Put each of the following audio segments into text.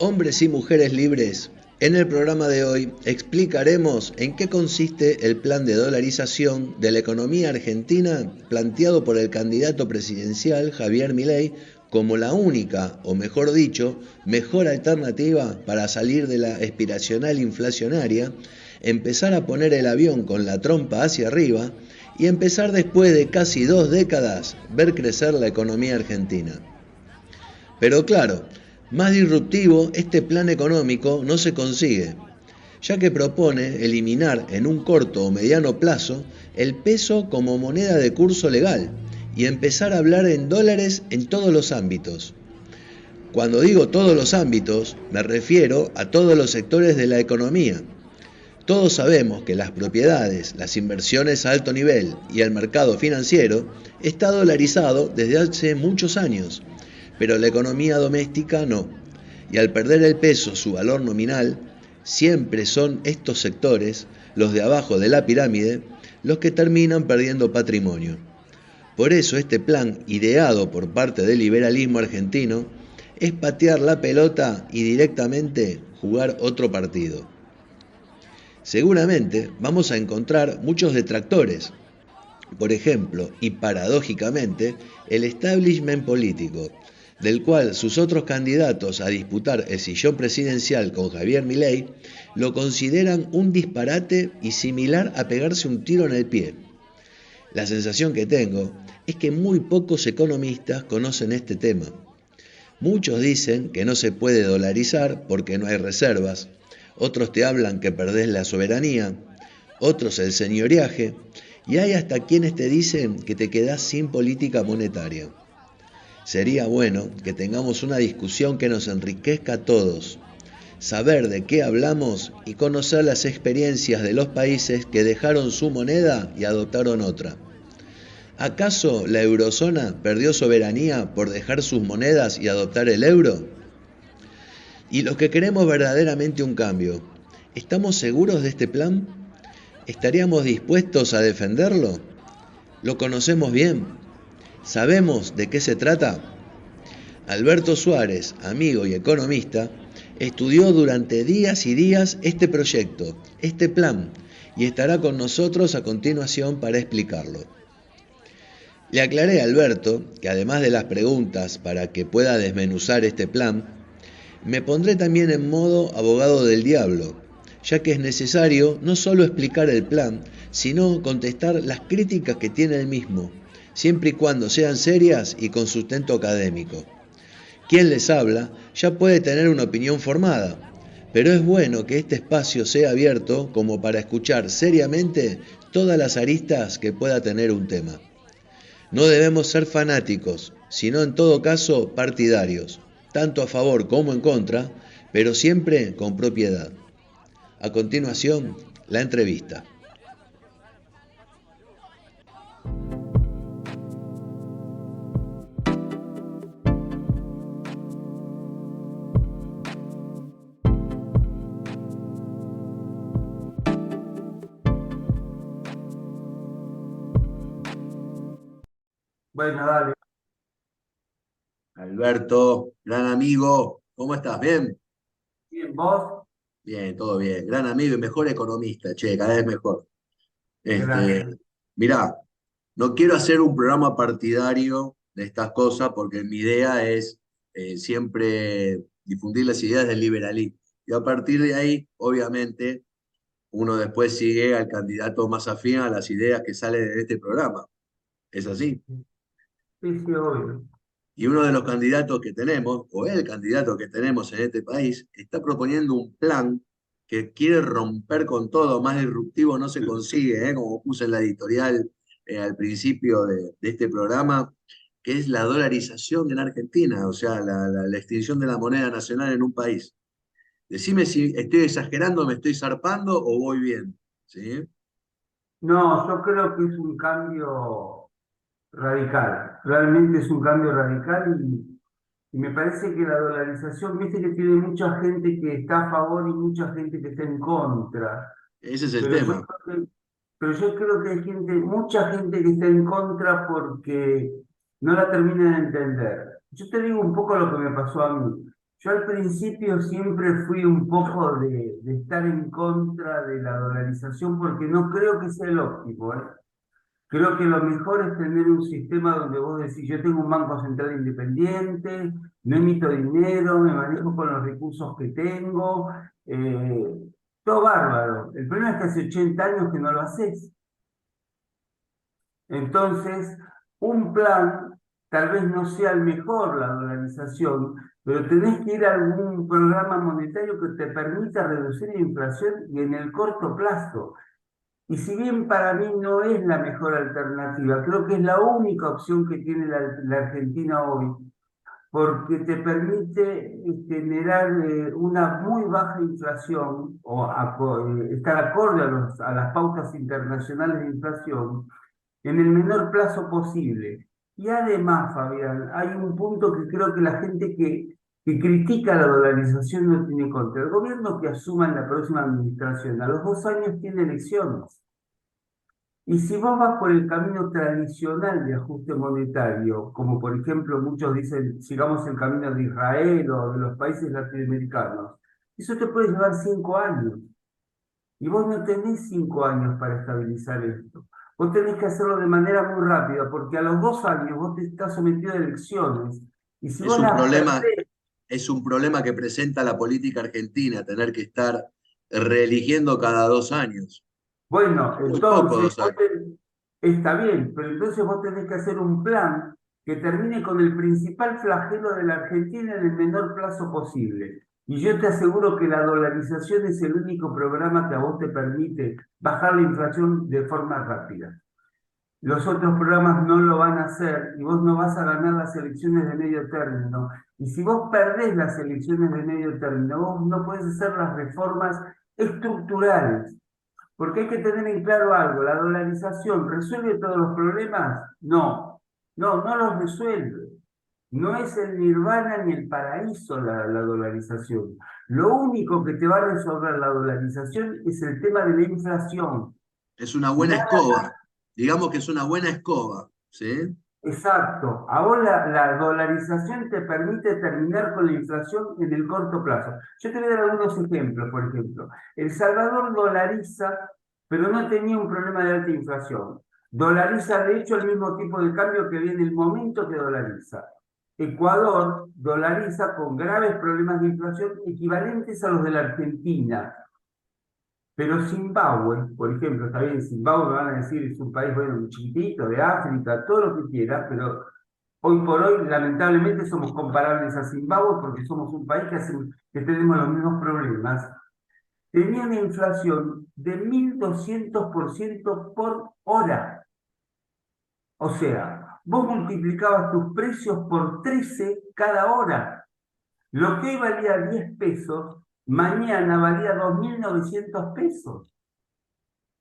Hombres y mujeres libres, en el programa de hoy explicaremos en qué consiste el plan de dolarización de la economía argentina planteado por el candidato presidencial Javier Milei como la única, o mejor dicho, mejor alternativa para salir de la aspiracional inflacionaria, empezar a poner el avión con la trompa hacia arriba y empezar después de casi 2 décadas ver crecer la economía argentina. Pero claro, más disruptivo este plan económico no se consigue, ya que propone eliminar en un corto o mediano plazo el peso como moneda de curso legal y empezar a hablar en dólares en todos los ámbitos. Cuando digo todos los ámbitos, me refiero a todos los sectores de la economía. Todos sabemos que las propiedades, las inversiones a alto nivel y el mercado financiero está dolarizado desde hace muchos años, pero la economía doméstica no. Y al perder el peso su valor nominal, siempre son estos sectores, los de abajo de la pirámide, los que terminan perdiendo patrimonio. Por eso este plan, ideado por parte del liberalismo argentino, es patear la pelota y directamente jugar otro partido. Seguramente vamos a encontrar muchos detractores, por ejemplo, y paradójicamente, el establishment político, del cual sus otros candidatos a disputar el sillón presidencial con Javier Milei lo consideran un disparate y similar a pegarse un tiro en el pie. La sensación que tengo es que muy pocos economistas conocen este tema. Muchos dicen que no se puede dolarizar porque no hay reservas, otros te hablan que perdés la soberanía, otros el señoriaje, y hay hasta quienes te dicen que te quedás sin política monetaria. Sería bueno que tengamos una discusión que nos enriquezca a todos, saber de qué hablamos y conocer las experiencias de los países que dejaron su moneda y adoptaron otra. ¿Acaso la eurozona perdió soberanía por dejar sus monedas y adoptar el euro? Y los que queremos verdaderamente un cambio, ¿estamos seguros de este plan? ¿Estaríamos dispuestos a defenderlo? ¿Lo conocemos bien? ¿Sabemos de qué se trata? Alberto Suárez, amigo y economista, estudió durante días y días este proyecto, este plan, y estará con nosotros a continuación para explicarlo. Le aclaré a Alberto que además de las preguntas para que pueda desmenuzar este plan, me pondré también en modo abogado del diablo, ya que es necesario no solo explicar el plan, sino contestar las críticas que tiene el mismo, siempre y cuando sean serias y con sustento académico. Quien les habla ya puede tener una opinión formada, pero es bueno que este espacio sea abierto como para escuchar seriamente todas las aristas que pueda tener un tema. No debemos ser fanáticos, sino en todo caso partidarios, tanto a favor como en contra, pero siempre con propiedad. A continuación, la entrevista. Bueno, dale. Alberto, gran amigo, ¿cómo estás? ¿Bien? Bien, vos, Bien, todo bien. Gran amigo y mejor economista, che, cada vez mejor. Este, gracias. mirá, no quiero hacer un programa partidario de estas cosas porque mi idea es siempre difundir las ideas del liberalismo. Y a partir de ahí, obviamente, uno después sigue al candidato más afín a las ideas que salen de este programa. ¿Es así? Sí, sí, obvio. Y uno de los candidatos que tenemos, o el candidato que tenemos en este país, está proponiendo un plan que quiere romper con todo, más disruptivo no se consigue, como puse en la editorial al principio de este programa, que es la dolarización en Argentina, o sea, la extinción de la moneda nacional en un país. Decime si estoy exagerando, me estoy zarpando o voy bien. ¿Sí? No, yo creo que es un cambio radical. Realmente es un cambio radical y me parece que la dolarización, viste que tiene mucha gente que está a favor y mucha gente que está en contra. Ese es el Pero yo tema. creo que, pero yo creo que hay gente, mucha gente que está en contra porque no la termina de entender. Yo te digo un poco lo que me pasó a mí. Yo al principio siempre fui un poco de estar en contra de la dolarización porque no creo que sea el óptimo, ¿eh? Creo que lo mejor es tener un sistema donde vos decís, yo tengo un banco central independiente, no emito dinero, me manejo con los recursos que tengo, todo bárbaro. El problema es que hace 80 años que no lo haces. Entonces, un plan tal vez no sea el mejor, la dolarización, pero tenés que ir a algún programa monetario que te permita reducir la inflación y en el corto plazo. Y si bien para mí no es la mejor alternativa, creo que es la única opción que tiene la Argentina hoy, porque te permite generar una muy baja inflación o estar acorde a las pautas internacionales de inflación en el menor plazo posible. Y además, Fabián, hay un punto que creo que la gente que critica la dolarización no tiene en contra. El gobierno que asuma en la próxima administración, a los 2 años tiene elecciones. Y si vos vas por el camino tradicional de ajuste monetario, como por ejemplo muchos dicen, sigamos el camino de Israel o de los países latinoamericanos, eso te puede llevar 5 años. Y vos no tenés 5 años para estabilizar esto. Vos tenés que hacerlo de manera muy rápida, porque a los 2 años vos te estás sometido a elecciones. Y si Es vos un las problema, perdés, es un problema que presenta la política argentina, tener que estar reeligiendo cada 2 años. bueno, Muy poco entonces 2 años. está bien, pero entonces vos tenés que hacer un plan que termine con el principal flagelo de la Argentina en el menor plazo posible. Y yo te aseguro que la dolarización es el único programa que a vos te permite bajar la inflación de forma rápida. Los otros programas no lo van a hacer y vos no vas a ganar las elecciones de medio término. Y si vos perdés las elecciones de medio término, vos no podés hacer las reformas estructurales. Porque hay que tener en claro algo, ¿la dolarización resuelve todos los problemas? No, no los resuelve. No es el nirvana ni el paraíso la dolarización. Lo único que te va a resolver la dolarización es el tema de la inflación. Es una buena Nada. escoba. Digamos que es una buena escoba, ¿sí? Exacto. Ahora la dolarización te permite terminar con la inflación en el corto plazo. Yo te voy a dar algunos ejemplos, por ejemplo. El Salvador dolariza, pero no tenía un problema de alta inflación. Dolariza, de hecho, el mismo tipo de cambio que viene el momento que dolariza. Ecuador dolariza con graves problemas de inflación equivalentes a los de la Argentina. Pero Zimbabue, por ejemplo, está bien, Zimbabue me van a decir es un país, bueno, un chiquitito de África, todo lo que quiera, pero hoy por hoy, lamentablemente, somos comparables a Zimbabue porque somos un país que tenemos los mismos problemas. Tenía una inflación de 1.200% por hora. O sea, vos multiplicabas tus precios por 13 cada hora. Lo que hoy valía 10 pesos, mañana valía 2.900 pesos.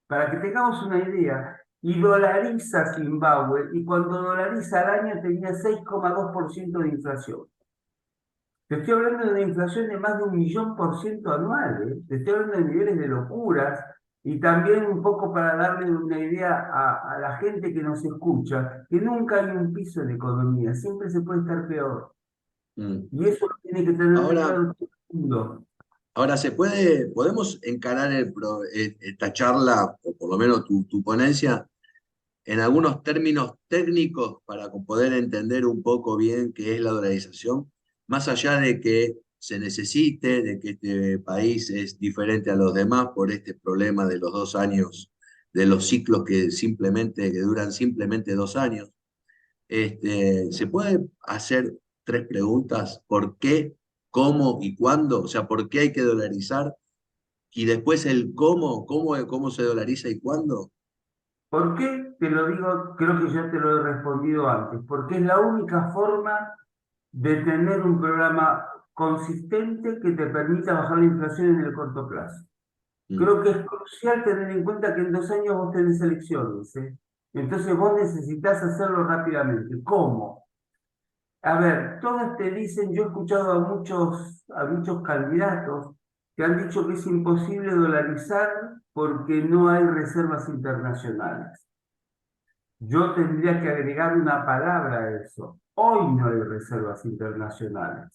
Para que tengamos una idea, y dolariza Zimbabue, y cuando dolariza al año tenía 6,2% de inflación. Te estoy hablando de una inflación de más de 1.000.000% anual, ¿eh? Te estoy hablando de niveles de locuras, y también un poco para darle una idea a la gente que nos escucha, que nunca hay un piso en economía, siempre se puede estar peor. Mm. Y eso lo tiene que tener muy Ahora, claro todo el mundo. ahora podemos encarar esta charla, o por lo menos tu ponencia, en algunos términos técnicos para poder entender un poco bien qué es la dolarización, más allá de que se necesite, de que este país es diferente a los demás por este problema de los 2 años, de los ciclos que duran simplemente 2 años. ¿Se puede hacer 3 preguntas? ¿Por qué, cómo y cuándo? O sea, ¿por qué hay que dolarizar? Y después el cómo se dolariza y cuándo. ¿Por qué? Te lo digo, creo que ya te lo he respondido antes, porque es la única forma de tener un programa consistente que te permita bajar la inflación en el corto plazo. Mm. Creo que es crucial tener en cuenta que en 2 años vos tenés elecciones, ¿eh? Entonces vos necesitas hacerlo rápidamente. ¿Cómo? A ver, todos te dicen, yo he escuchado a muchos candidatos que han dicho que es imposible dolarizar porque no hay reservas internacionales. Yo tendría que agregar una palabra a eso. Hoy no hay reservas internacionales.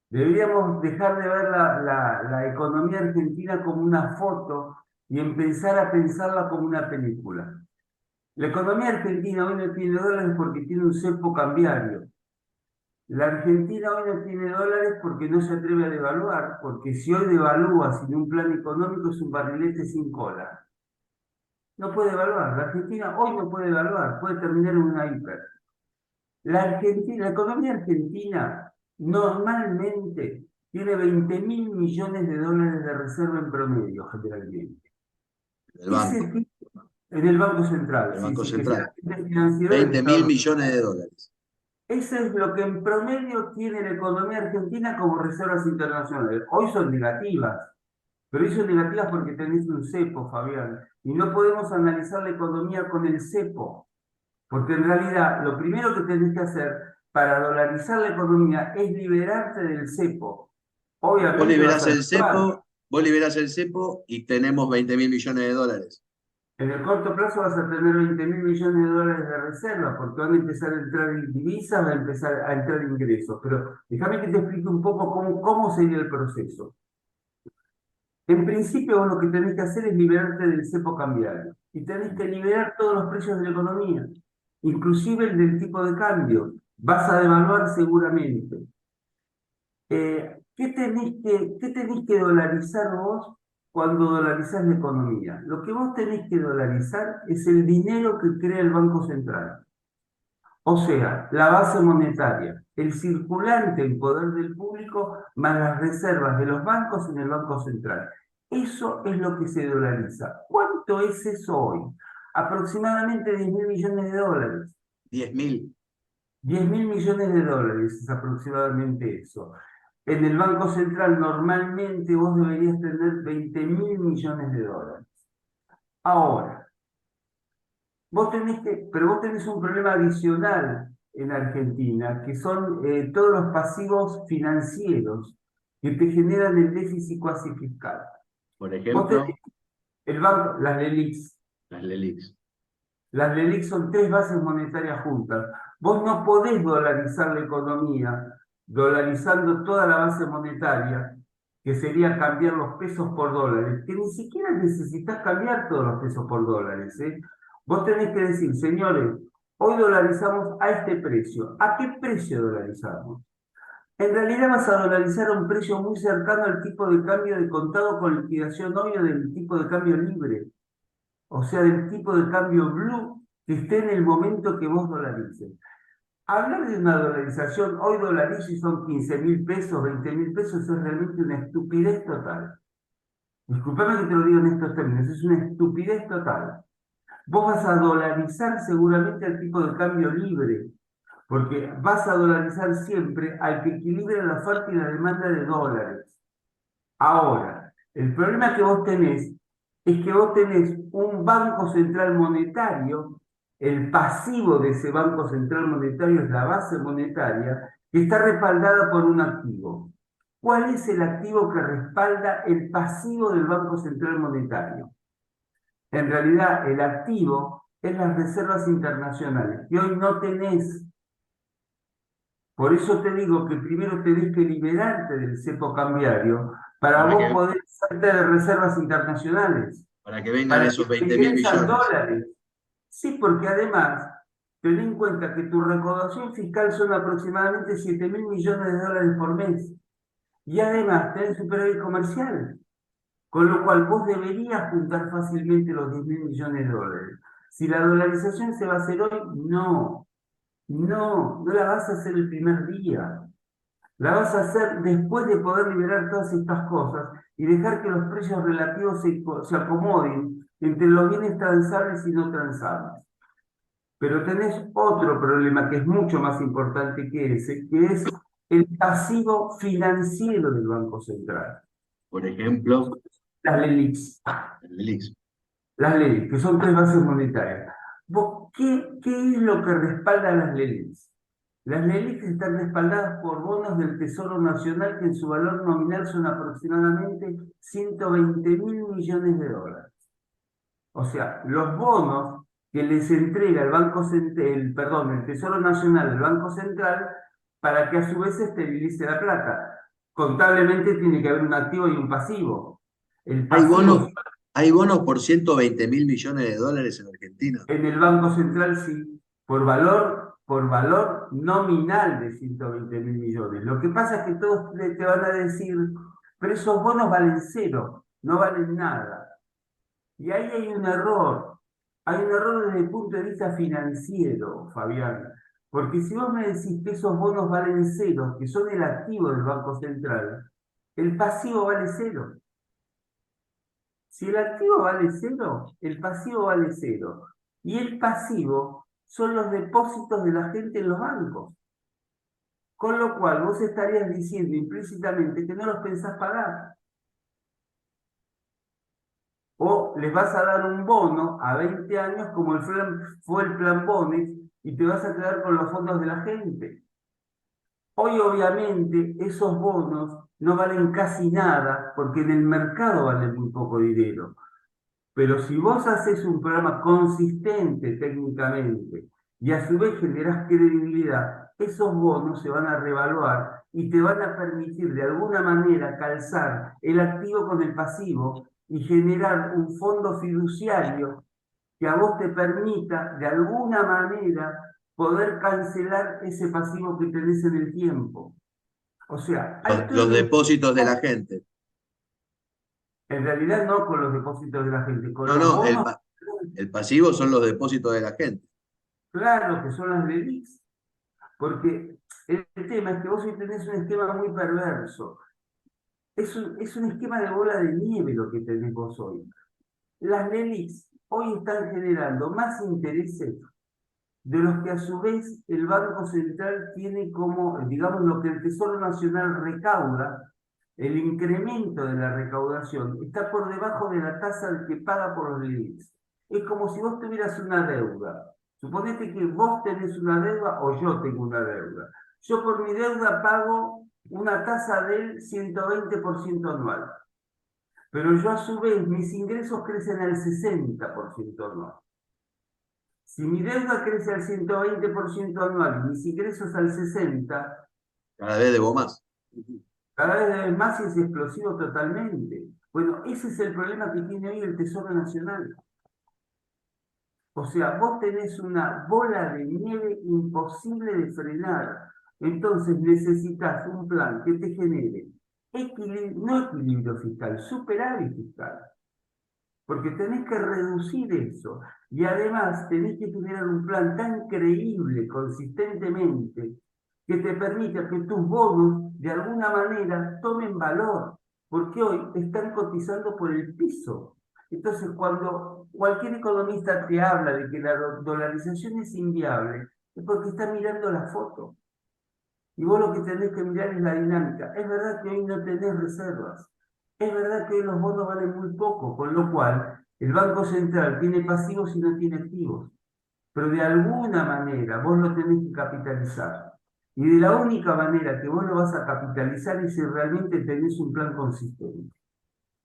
Deberíamos dejar de ver la economía argentina como una foto y empezar a pensarla como una película. La economía argentina hoy no tiene dólares porque tiene un cepo cambiario. La Argentina hoy no tiene dólares porque no se atreve a devaluar, porque si hoy devalúa sin un plan económico es un barrilete sin cola. No puede devaluar. La Argentina hoy no puede devaluar, puede terminar en una hiper. La economía argentina normalmente tiene 20.000 millones de dólares de reserva en promedio, generalmente. El Ese banco, tipo, en el Banco Central, el sí, Banco sí, que es el Central. agente financiero del 20 mil Estado. millones de dólares. Eso es lo que en promedio tiene la economía argentina como reservas internacionales. Hoy son negativas, pero hoy son negativas porque tenés un cepo, Fabián, y no podemos analizar la economía con el cepo. Porque en realidad lo primero que tenés que hacer para dolarizar la economía es liberarte del cepo. Vos Obviamente vas liberás a el actuar. cepo, vos liberás el cepo y tenemos 20 mil millones de dólares. En el corto plazo vas a tener 20.000 millones de dólares de reserva porque van a empezar a entrar en divisas, van a empezar a entrar ingresos. Pero déjame que te explique un poco cómo sería el proceso. En principio, vos lo que tenés que hacer es liberarte del cepo cambiario. Y tenés que liberar todos los precios de la economía, inclusive el del tipo de cambio. Vas a devaluar seguramente. ¿Qué tenés que dolarizar vos cuando dolarizás la economía? Lo que vos tenés que dolarizar es el dinero que crea el Banco Central. O sea, la base monetaria, el circulante en poder del público, más las reservas de los bancos en el Banco Central. Eso es lo que se dolariza. ¿Cuánto es eso hoy? Aproximadamente 10.000 millones de dólares. 10.000. 10.000 millones de dólares es aproximadamente eso. En el Banco Central normalmente vos deberías tener 20.000 millones de dólares. Ahora, pero vos tenés un problema adicional en Argentina, que son todos los pasivos financieros que te generan el déficit cuasi fiscal. Por Vos tenés ejemplo, el banco, las LELIQs. las LELIX. Las LELIQ son tres bases monetarias juntas. Vos no podés dolarizar la economía dolarizando toda la base monetaria, que sería cambiar los pesos por dólares, que ni siquiera necesitas cambiar todos los pesos por dólares, ¿eh? Vos tenés que decir, señores, hoy dolarizamos a este precio. ¿A qué precio dolarizamos? En realidad vas a dolarizar a un precio muy cercano al tipo de cambio de contado con liquidación hoy o del tipo de cambio libre, o sea, del tipo de cambio blue que esté en el momento que vos dolarices. Hablar de una dolarización, hoy dolarizo y son 15.000 pesos, 20.000 pesos, es realmente una estupidez total. Disculpame que te lo diga en estos términos, es una estupidez total. Vos vas a dolarizar seguramente al tipo de cambio libre, porque vas a dolarizar siempre al que equilibre la oferta y la demanda de dólares. Ahora, el problema que vos tenés es que vos tenés un Banco Central Monetario, el pasivo de ese Banco Central Monetario es la base monetaria, que está respaldada por un activo. ¿Cuál es el activo que respalda el pasivo del Banco Central Monetario? En realidad, el activo es las reservas internacionales, que hoy no tenés. Por eso te digo que primero tenés que liberarte del cepo cambiario para para vos que, poder hacerte de reservas internacionales, para que vengan para esos que te 20 mil ingresan millones. dólares. Sí, porque además, ten en cuenta que tu recaudación fiscal son aproximadamente 7.000 millones de dólares por mes. Y además tenés superávit comercial, con lo cual vos deberías juntar fácilmente los 10.000 millones de dólares. Si la dolarización se va a hacer hoy, no. No la vas a hacer el primer día. La vas a hacer después de poder liberar todas estas cosas y dejar que los precios relativos se acomoden entre los bienes transables y no transables. Pero tenés otro problema que es mucho más importante que ese, que es el pasivo financiero del Banco Central. Por ejemplo, Las LELIQs. las LELIX. Las LELIQs, que son tres bases monetarias. ¿Qué es lo que respalda a las LELIQs? Las LELIQs están respaldadas por bonos del Tesoro Nacional que en su valor nominal son aproximadamente 120.000 millones de dólares. O sea, los bonos que les entrega el Tesoro Nacional al Banco Central para que a su vez esterilice la plata. contablemente tiene que haber un activo y un pasivo. El Hay pasivo bonos, hay bonos por 120.000 millones de dólares en Argentina. en el Banco Central sí, por valor nominal de 120 mil millones. Lo que pasa es que todos te van a decir, pero esos bonos valen cero, no valen nada. Y ahí hay un error. Hay un error desde el punto de vista financiero, Fabián. Porque si vos me decís que esos bonos valen cero, que son el activo del Banco Central, el pasivo vale cero. Si el activo vale cero, el pasivo vale cero. Y el pasivo son los depósitos de la gente en los bancos. Con lo cual vos estarías diciendo implícitamente que no los pensás pagar. O les vas a dar un bono a 20 años como fue el plan Bonex y te vas a quedar con los fondos de la gente. Hoy obviamente esos bonos no valen casi nada porque en el mercado valen muy poco dinero. Pero si vos haces un programa consistente técnicamente y a su vez generás credibilidad, esos bonos se van a revaluar y te van a permitir de alguna manera calzar el activo con el pasivo y generar un fondo fiduciario que a vos te permita de alguna manera poder cancelar ese pasivo que tenés en el tiempo. O sea, hay Los todo depósitos de la gente. en realidad no con los depósitos de la gente, con No, los no, bonos. el pasivo son los depósitos de la gente. Claro que son las LELIQs, porque el tema es que vos hoy tenés un esquema muy perverso. Es un esquema de bola de nieve lo que tenés vos hoy. Las LELIQs hoy están generando más intereses de los que a su vez el Banco Central tiene como, digamos, lo que el Tesoro Nacional recauda, el incremento de la recaudación está por debajo de la tasa que paga por los LELIQs. Es como si vos tuvieras una deuda. Suponete que vos tenés una deuda o yo tengo una deuda. Yo por mi deuda pago una tasa del 120% anual, pero yo a su vez mis ingresos crecen al 60% anual. Si mi deuda crece al 120% anual y mis ingresos al 60%, Cada vez debo más. cada vez debe más y es explosivo totalmente. Bueno, ese es el problema que tiene hoy el Tesoro Nacional. O sea, vos tenés una bola de nieve imposible de frenar. Entonces necesitas un plan que te genere no equilibrio fiscal, superávit fiscal. Porque tenés que reducir eso. Y además tenés que generar un plan tan creíble, consistentemente, que te permita que tus bonos, de alguna manera, tomen valor. Porque hoy están cotizando por el piso. Entonces, cuando cualquier economista te habla de que la dolarización es inviable, es porque está mirando la foto. Y vos lo que tenés que mirar es la dinámica. Es verdad que hoy no tenés reservas. Es verdad que hoy los bonos valen muy poco, con lo cual el Banco Central tiene pasivos y no tiene activos. Pero de alguna manera vos lo tenés que capitalizar. Y de la única manera que vos lo vas a capitalizar es si realmente tenés un plan consistente.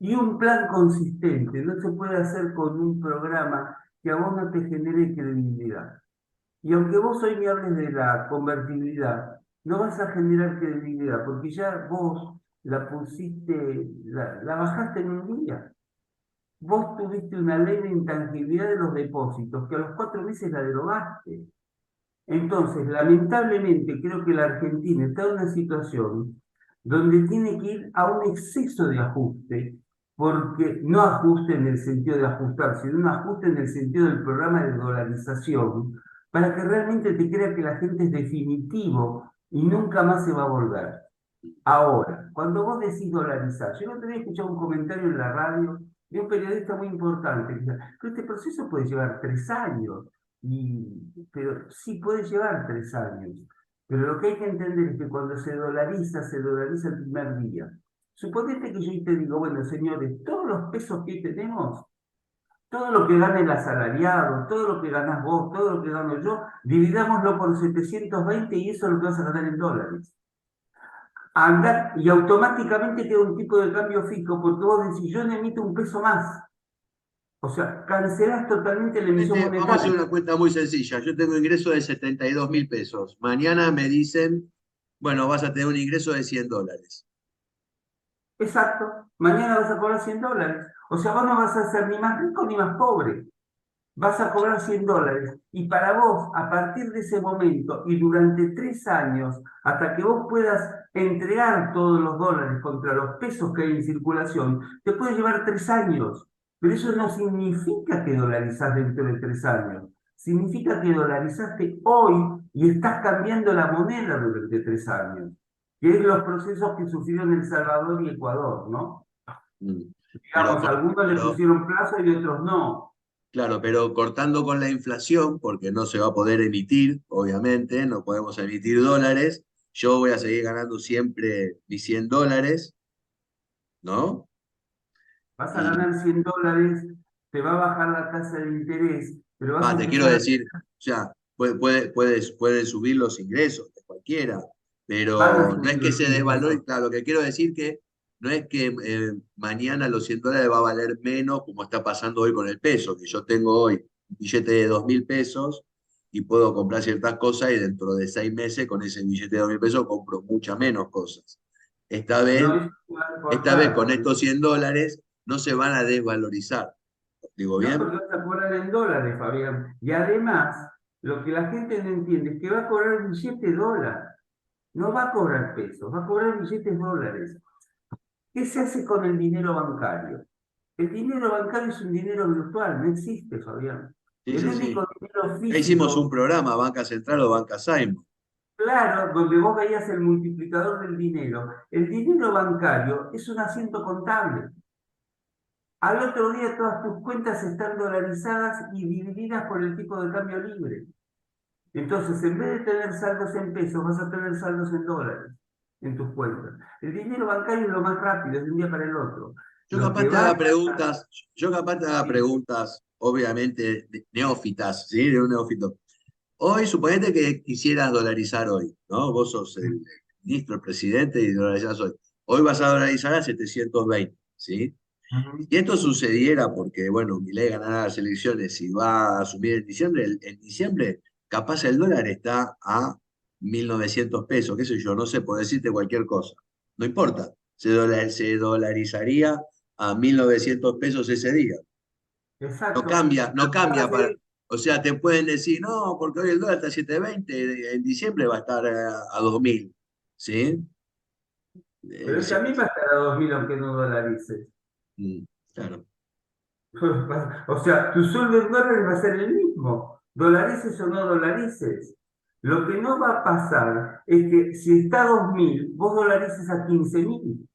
Y un plan consistente no se puede hacer con un programa que a vos no te genere credibilidad. Y aunque vos hoy me hables de la convertibilidad, no vas a generar credibilidad, porque ya vos la pusiste, la bajaste en un día. Vos tuviste una ley de intangibilidad de los depósitos, que a los 4 meses la derogaste. Entonces, lamentablemente, creo que la Argentina está en una situación donde tiene que ir a un exceso de ajuste, porque no ajuste en el sentido de ajustar, sino un ajuste en el sentido del programa de dolarización, para que realmente te crea que la gente es definitivo y nunca más se va a volver. Ahora, cuando vos decís dolarizar, yo no tenía escuchado un comentario en la radio de un periodista muy importante que decía, pero este proceso puede llevar 3 años, pero sí puede llevar 3 años. Pero lo que hay que entender es que cuando se dolariza el primer día. Suponete que yo te digo, bueno, señores, todos los pesos que tenemos, todo lo que gana el asalariado, todo lo que ganás vos, todo lo que gano yo, dividámoslo por 720 y eso es lo que vas a ganar en dólares. Andar y automáticamente queda un tipo de cambio fijo, porque vos decís, yo no emito un peso más. O sea, cancelás totalmente la emisión Vamos a hacer monetaria. una cuenta muy sencilla. Yo tengo ingreso de 72.000 pesos. Mañana me dicen, bueno, vas a tener un ingreso de 100 dólares. Exacto. Mañana vas a cobrar $100. O sea, vos no vas a ser ni más rico ni más pobre. Vas a cobrar $100. Y para vos, a partir de ese momento y durante 3 años, hasta que vos puedas entregar todos los dólares contra los pesos que hay en circulación, te puede llevar 3 años. Pero eso no significa que dolarizás dentro de 3 años. Significa que dolarizaste hoy y estás cambiando la moneda durante 3 años, que es los procesos que sufrieron El Salvador y Ecuador, ¿no? Mm. Pero, Digamos, algunos le pero, pusieron plazo y otros no. claro, pero cortando con la inflación, porque no se va a poder emitir, obviamente, no podemos emitir dólares, yo voy a seguir ganando siempre mis $100, ¿no? Vas a Y ganar $100, te va a bajar la tasa de interés, pero vas a te quiero empezar a... decir, o sea, pueden subir los ingresos de cualquiera, Van a pero no es subir que los se desvalore, ingresos. claro, lo que quiero decir que no es que mañana los $100 va a valer menos como está pasando hoy con el peso, que yo tengo hoy un billete de 2.000 pesos y puedo comprar ciertas cosas y dentro de 6 meses con ese billete de 2.000 pesos compro muchas menos cosas. Esta No, vez, eso va a esta vez cortar. con estos $100 no se van a desvalorizar. ¿Digo No, bien? porque vas a cobrar en dólares, Fabián. Y además, lo que la gente no entiende es que va a cobrar billete dólar. No va a cobrar pesos, va a cobrar billetes dólares. ¿Qué se hace con el dinero bancario? El dinero bancario es un dinero virtual, no existe, Fabián. Sí, El sí, único sí. dinero Ya hicimos un físico, programa, Banca Central o Banca Simon. claro, donde vos veías el multiplicador del dinero, el dinero bancario es un asiento contable. Al otro día todas tus cuentas están dolarizadas y divididas por el tipo de cambio libre. Entonces, en vez de tener saldos en pesos, vas a tener saldos en dólares en tus cuentas. El dinero bancario es lo más rápido, es de un día para el otro. Yo Lo capaz que te va a haga pasar, preguntas, yo capaz te haga sí, preguntas, obviamente, neófitas, ¿sí? De un neófito. Hoy, suponete que quisieras dolarizar hoy, ¿no? Vos sos el ministro, el presidente y dolarizás hoy. Hoy vas a dolarizar a 720, ¿sí? ujú, Si esto sucediera porque, bueno, Milei ganará las elecciones y va a asumir en diciembre, en diciembre capaz el dólar está a 1.900 pesos, qué sé yo, no sé, por decirte cualquier cosa. No importa, se dolarizaría a 1.900 pesos ese día. No exacto. cambia, no Van a cambia para... seguir, O sea, te pueden decir, no, porque hoy el dólar está a 720, en diciembre va a estar a 2.000, ¿sí? pero él Sí, también va a estar a 2000 aunque no dolarices. claro. O sea, tu sueldo en dólares va a ser el mismo, dolarices o no dolarices. Lo que no va a pasar es que si está a 2000, vos dolarices a 15.000.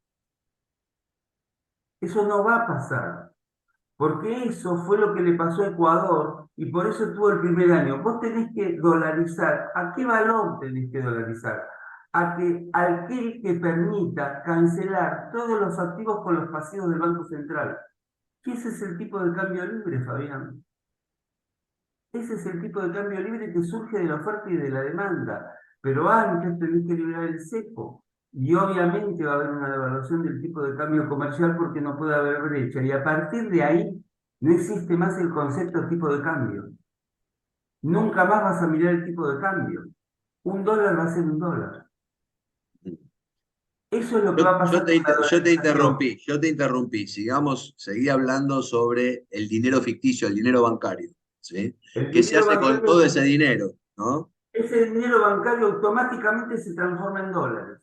Eso no va a pasar, porque eso fue lo que le pasó a Ecuador y por eso tuvo el primer año. Vos tenés que dolarizar. ¿A qué valor tenés que dolarizar? A que aquel que permita cancelar todos los activos con los pasivos del Banco Central. ¿Qué ese es el tipo de cambio libre, Fabián? Ese es el tipo de cambio libre que surge de la oferta y de la demanda. Pero antes tenés que liberar el cepo. Y obviamente va a haber una devaluación del tipo de cambio comercial porque no puede haber brecha. Y a partir de ahí no existe más el concepto de tipo de cambio. Nunca más vas a mirar el tipo de cambio. Un dólar va a ser un dólar. Eso es lo que va a pasar con la dolarización. Yo te interrumpí. Seguí hablando sobre el dinero ficticio, el dinero bancario, ¿sí? El ¿Qué se dinero hace con todo bancario, ese dinero, ¿no? ese dinero bancario automáticamente se transforma en dólares.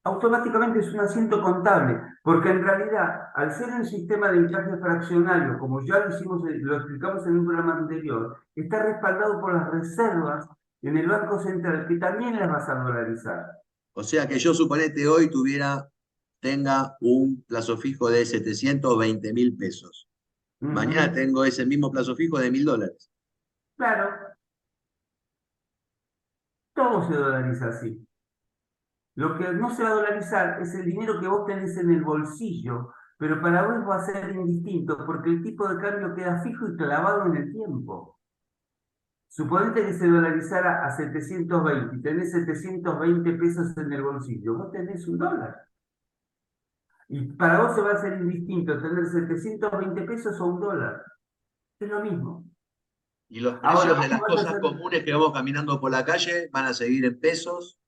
Automáticamente es un asiento contable, porque en realidad, al ser un sistema de encaje fraccionario, como ya lo hicimos, lo explicamos en un programa anterior, está respaldado por las reservas en el Banco Central, que también las vas a dolarizar. O sea que yo suponete hoy tenga un plazo fijo de 720.000 pesos. Mañana Ujú. tengo ese mismo plazo fijo de $1.000. Claro, todo se dolariza así. Lo que no se va a dolarizar es el dinero que vos tenés en el bolsillo, pero para vos va a ser indistinto, porque el tipo de cambio queda fijo y clavado en el tiempo. Suponete que se dolarizara a 720 y tenés 720 pesos en el bolsillo, vos tenés un dólar. Y para vos se va a hacer indistinto tener 720 pesos o un dólar. Es lo mismo. Y los Ahora, precios de las ¿cómo vas a cosas hacer? comunes que vamos caminando por la calle van a seguir en pesos.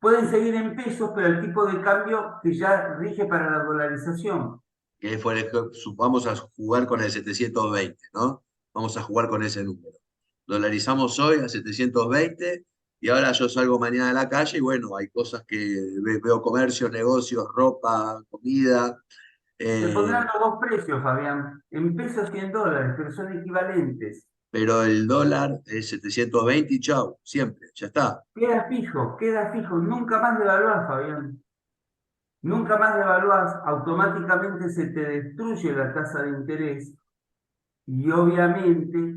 pueden seguir en pesos, pero el tipo de cambio que ya rige para la dolarización. Que fue vamos a jugar con el 720, ¿no? Vamos a jugar con ese número. Dolarizamos hoy a 720 y ahora yo salgo mañana a la calle y bueno, hay cosas que veo comercios, negocios, ropa, comida. Se eh, pondrán los dos precios, Fabián, en pesos y en dólares, pero son equivalentes. pero el dólar es 720 y chau, siempre, ya está. Queda fijo, nunca más devaluás, Fabián. Nunca más devaluás, automáticamente se te destruye la tasa de interés y obviamente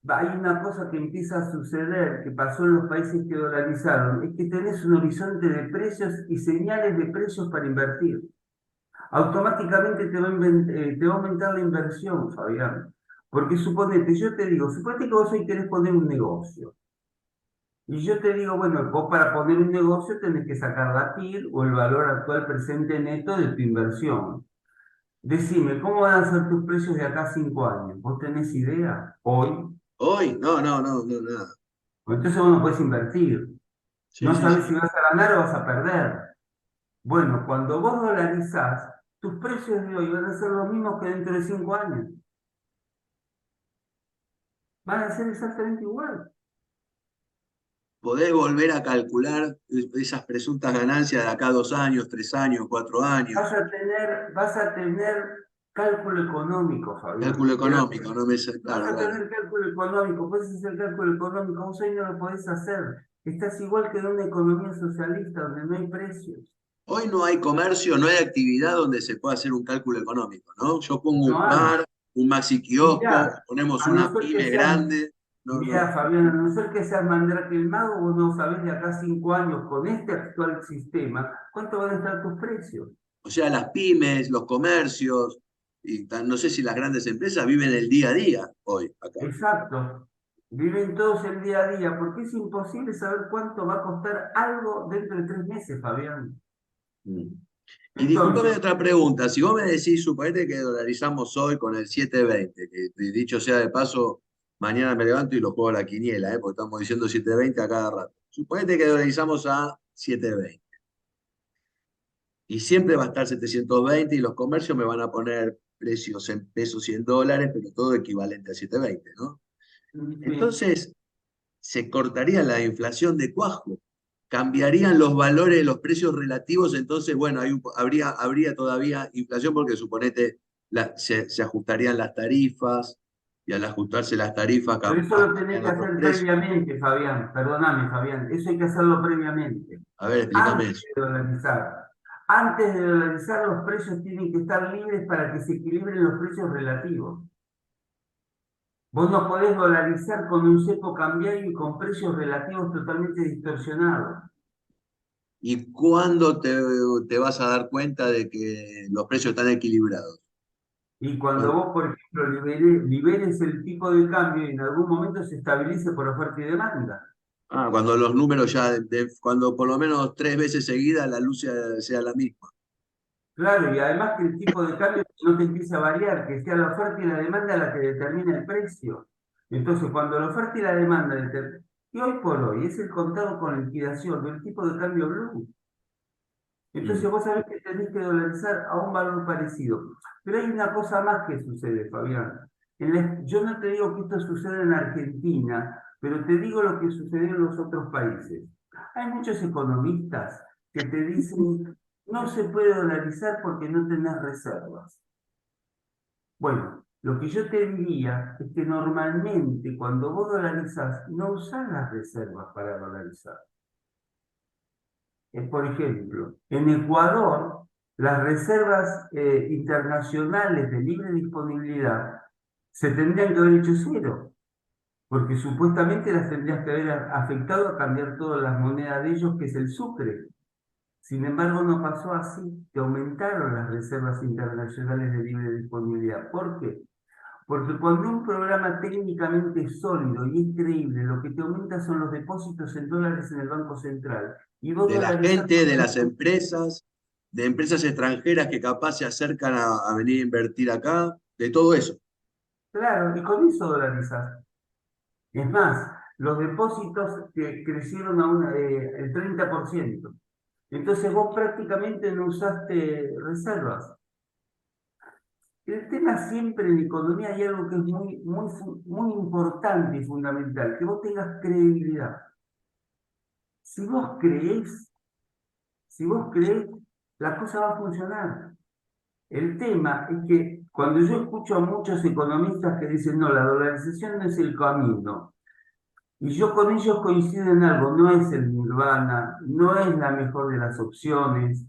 hay una cosa que empieza a suceder, que pasó en los países que dolarizaron, es que tenés un horizonte de precios y señales de precios para invertir. Automáticamente te va a aumentar la inversión, Fabián. Porque suponete, yo te digo, suponete que vos hoy querés poner un negocio. Y yo te digo, bueno, vos para poner un negocio tenés que sacar la TIR o el valor actual presente neto de tu inversión. Decime, ¿cómo van a ser tus precios de acá a 5 años? ¿Vos tenés idea? Hoy. Hoy, no, no, no, no, nada. Entonces vos no podés invertir. Sí, No sí, sabés si sí. vas a ganar o vas a perder. Bueno, cuando vos dolarizás, tus precios de hoy van a ser los mismos que dentro de 5 años. Van a ser exactamente igual. Podés volver a calcular esas presuntas ganancias de acá 2 años, 3 años, 4 años. Vas a tener cálculo económico, Cálculo Fabián. económico, no me sé, Vas claro, a claro. tener cálculo económico, puedes hacer cálculo económico, vos hoy no lo podés hacer. Estás igual que en una economía socialista donde no hay precios. Hoy no hay comercio, no hay actividad donde se pueda hacer un cálculo económico, ¿no? Yo pongo No un hay. bar, un maxi kiosco, Mirá, ponemos a no una ser que pyme seas, grande. No, mirá, no. Fabián, a no ser que seas Mandrake el Mago, vos no sabés de acá a 5 años con este actual sistema cuánto van a estar tus precios. O sea, las pymes, los comercios, y no sé si las grandes empresas viven el día a día hoy acá. Exacto. Viven todos el día a día, porque es imposible saber cuánto va a costar algo dentro de 3 meses, Fabián. Mm. Y discúlpame Entonces, otra pregunta, si vos me decís, suponete que dolarizamos hoy con el 720, que dicho sea de paso, mañana me levanto y lo juego a la quiniela, porque estamos diciendo 720 a cada rato. Suponete que dolarizamos a 720 y siempre va a estar 720 y los comercios me van a poner precios en pesos y en dólares, pero todo equivalente a 720, ¿no? sí. Entonces, se cortaría la inflación de cuajo, cambiarían los valores, los precios relativos, entonces, bueno, habría todavía inflación porque suponete se ajustarían las tarifas y al ajustarse las tarifas Pero eso lo tenés bajarían que otros hacer precios. previamente, Fabián. Perdóname, Fabián. Eso hay que hacerlo previamente. A ver, explícame Antes eso. de dolarizar. Antes de dolarizar, los precios tienen que estar libres para que se equilibren los precios relativos. Vos no podés dolarizar con un cepo cambiario y con precios relativos totalmente distorsionados. ¿Y cuándo te vas a dar cuenta de que los precios están equilibrados? Y cuando Cuando, vos, por ejemplo, liberes el tipo de cambio y en algún momento se estabilice por oferta y demanda. cuando los números ya, cuando por lo menos 3 veces seguidas la luz sea la misma. Claro, y además que el tipo de cambio no te empiece a variar, que sea la oferta y la demanda la que determina el precio. Entonces, cuando la oferta y la demanda determinan, y hoy por hoy es el contado con liquidación del tipo de cambio blue. Mm. Entonces vos sabés que tenés que dolarizar a un valor parecido. Pero hay una cosa más que sucede, Fabián. Yo no te digo que esto sucede en Argentina, pero te digo lo que sucedió en los otros países. Hay muchos economistas que te dicen, no se puede dolarizar porque no tenés reservas. Bueno, lo que yo te diría es que normalmente cuando vos dolarizás, no usás las reservas para dolarizar. Por ejemplo, en Ecuador, las reservas internacionales de libre disponibilidad se tendrían que haber hecho cero, porque supuestamente las tendrías que haber afectado a cambiar todas las monedas de ellos, que es el sucre. Sin embargo, no pasó así, que aumentaron las reservas internacionales de libre disponibilidad. ¿Por qué? Porque cuando un programa técnicamente es sólido y es creíble, lo que te aumenta son los depósitos en dólares en el Banco Central. Y vos De la dolarizás gente, de con las eso. empresas, de empresas extranjeras que capaz se acercan a venir a invertir acá, de todo eso. Claro, y con eso dolarizás. Es más, los depósitos que crecieron el 30%. Entonces vos prácticamente no usaste reservas. El tema siempre en economía hay algo que es muy importante y fundamental, que vos tengas credibilidad. Si vos creés, si vos creés, la cosa va a funcionar. El tema es que cuando yo escucho a muchos economistas que dicen, no, la dolarización no es el camino, y yo con ellos coincido en algo, no es el nirvana, no es la mejor de las opciones,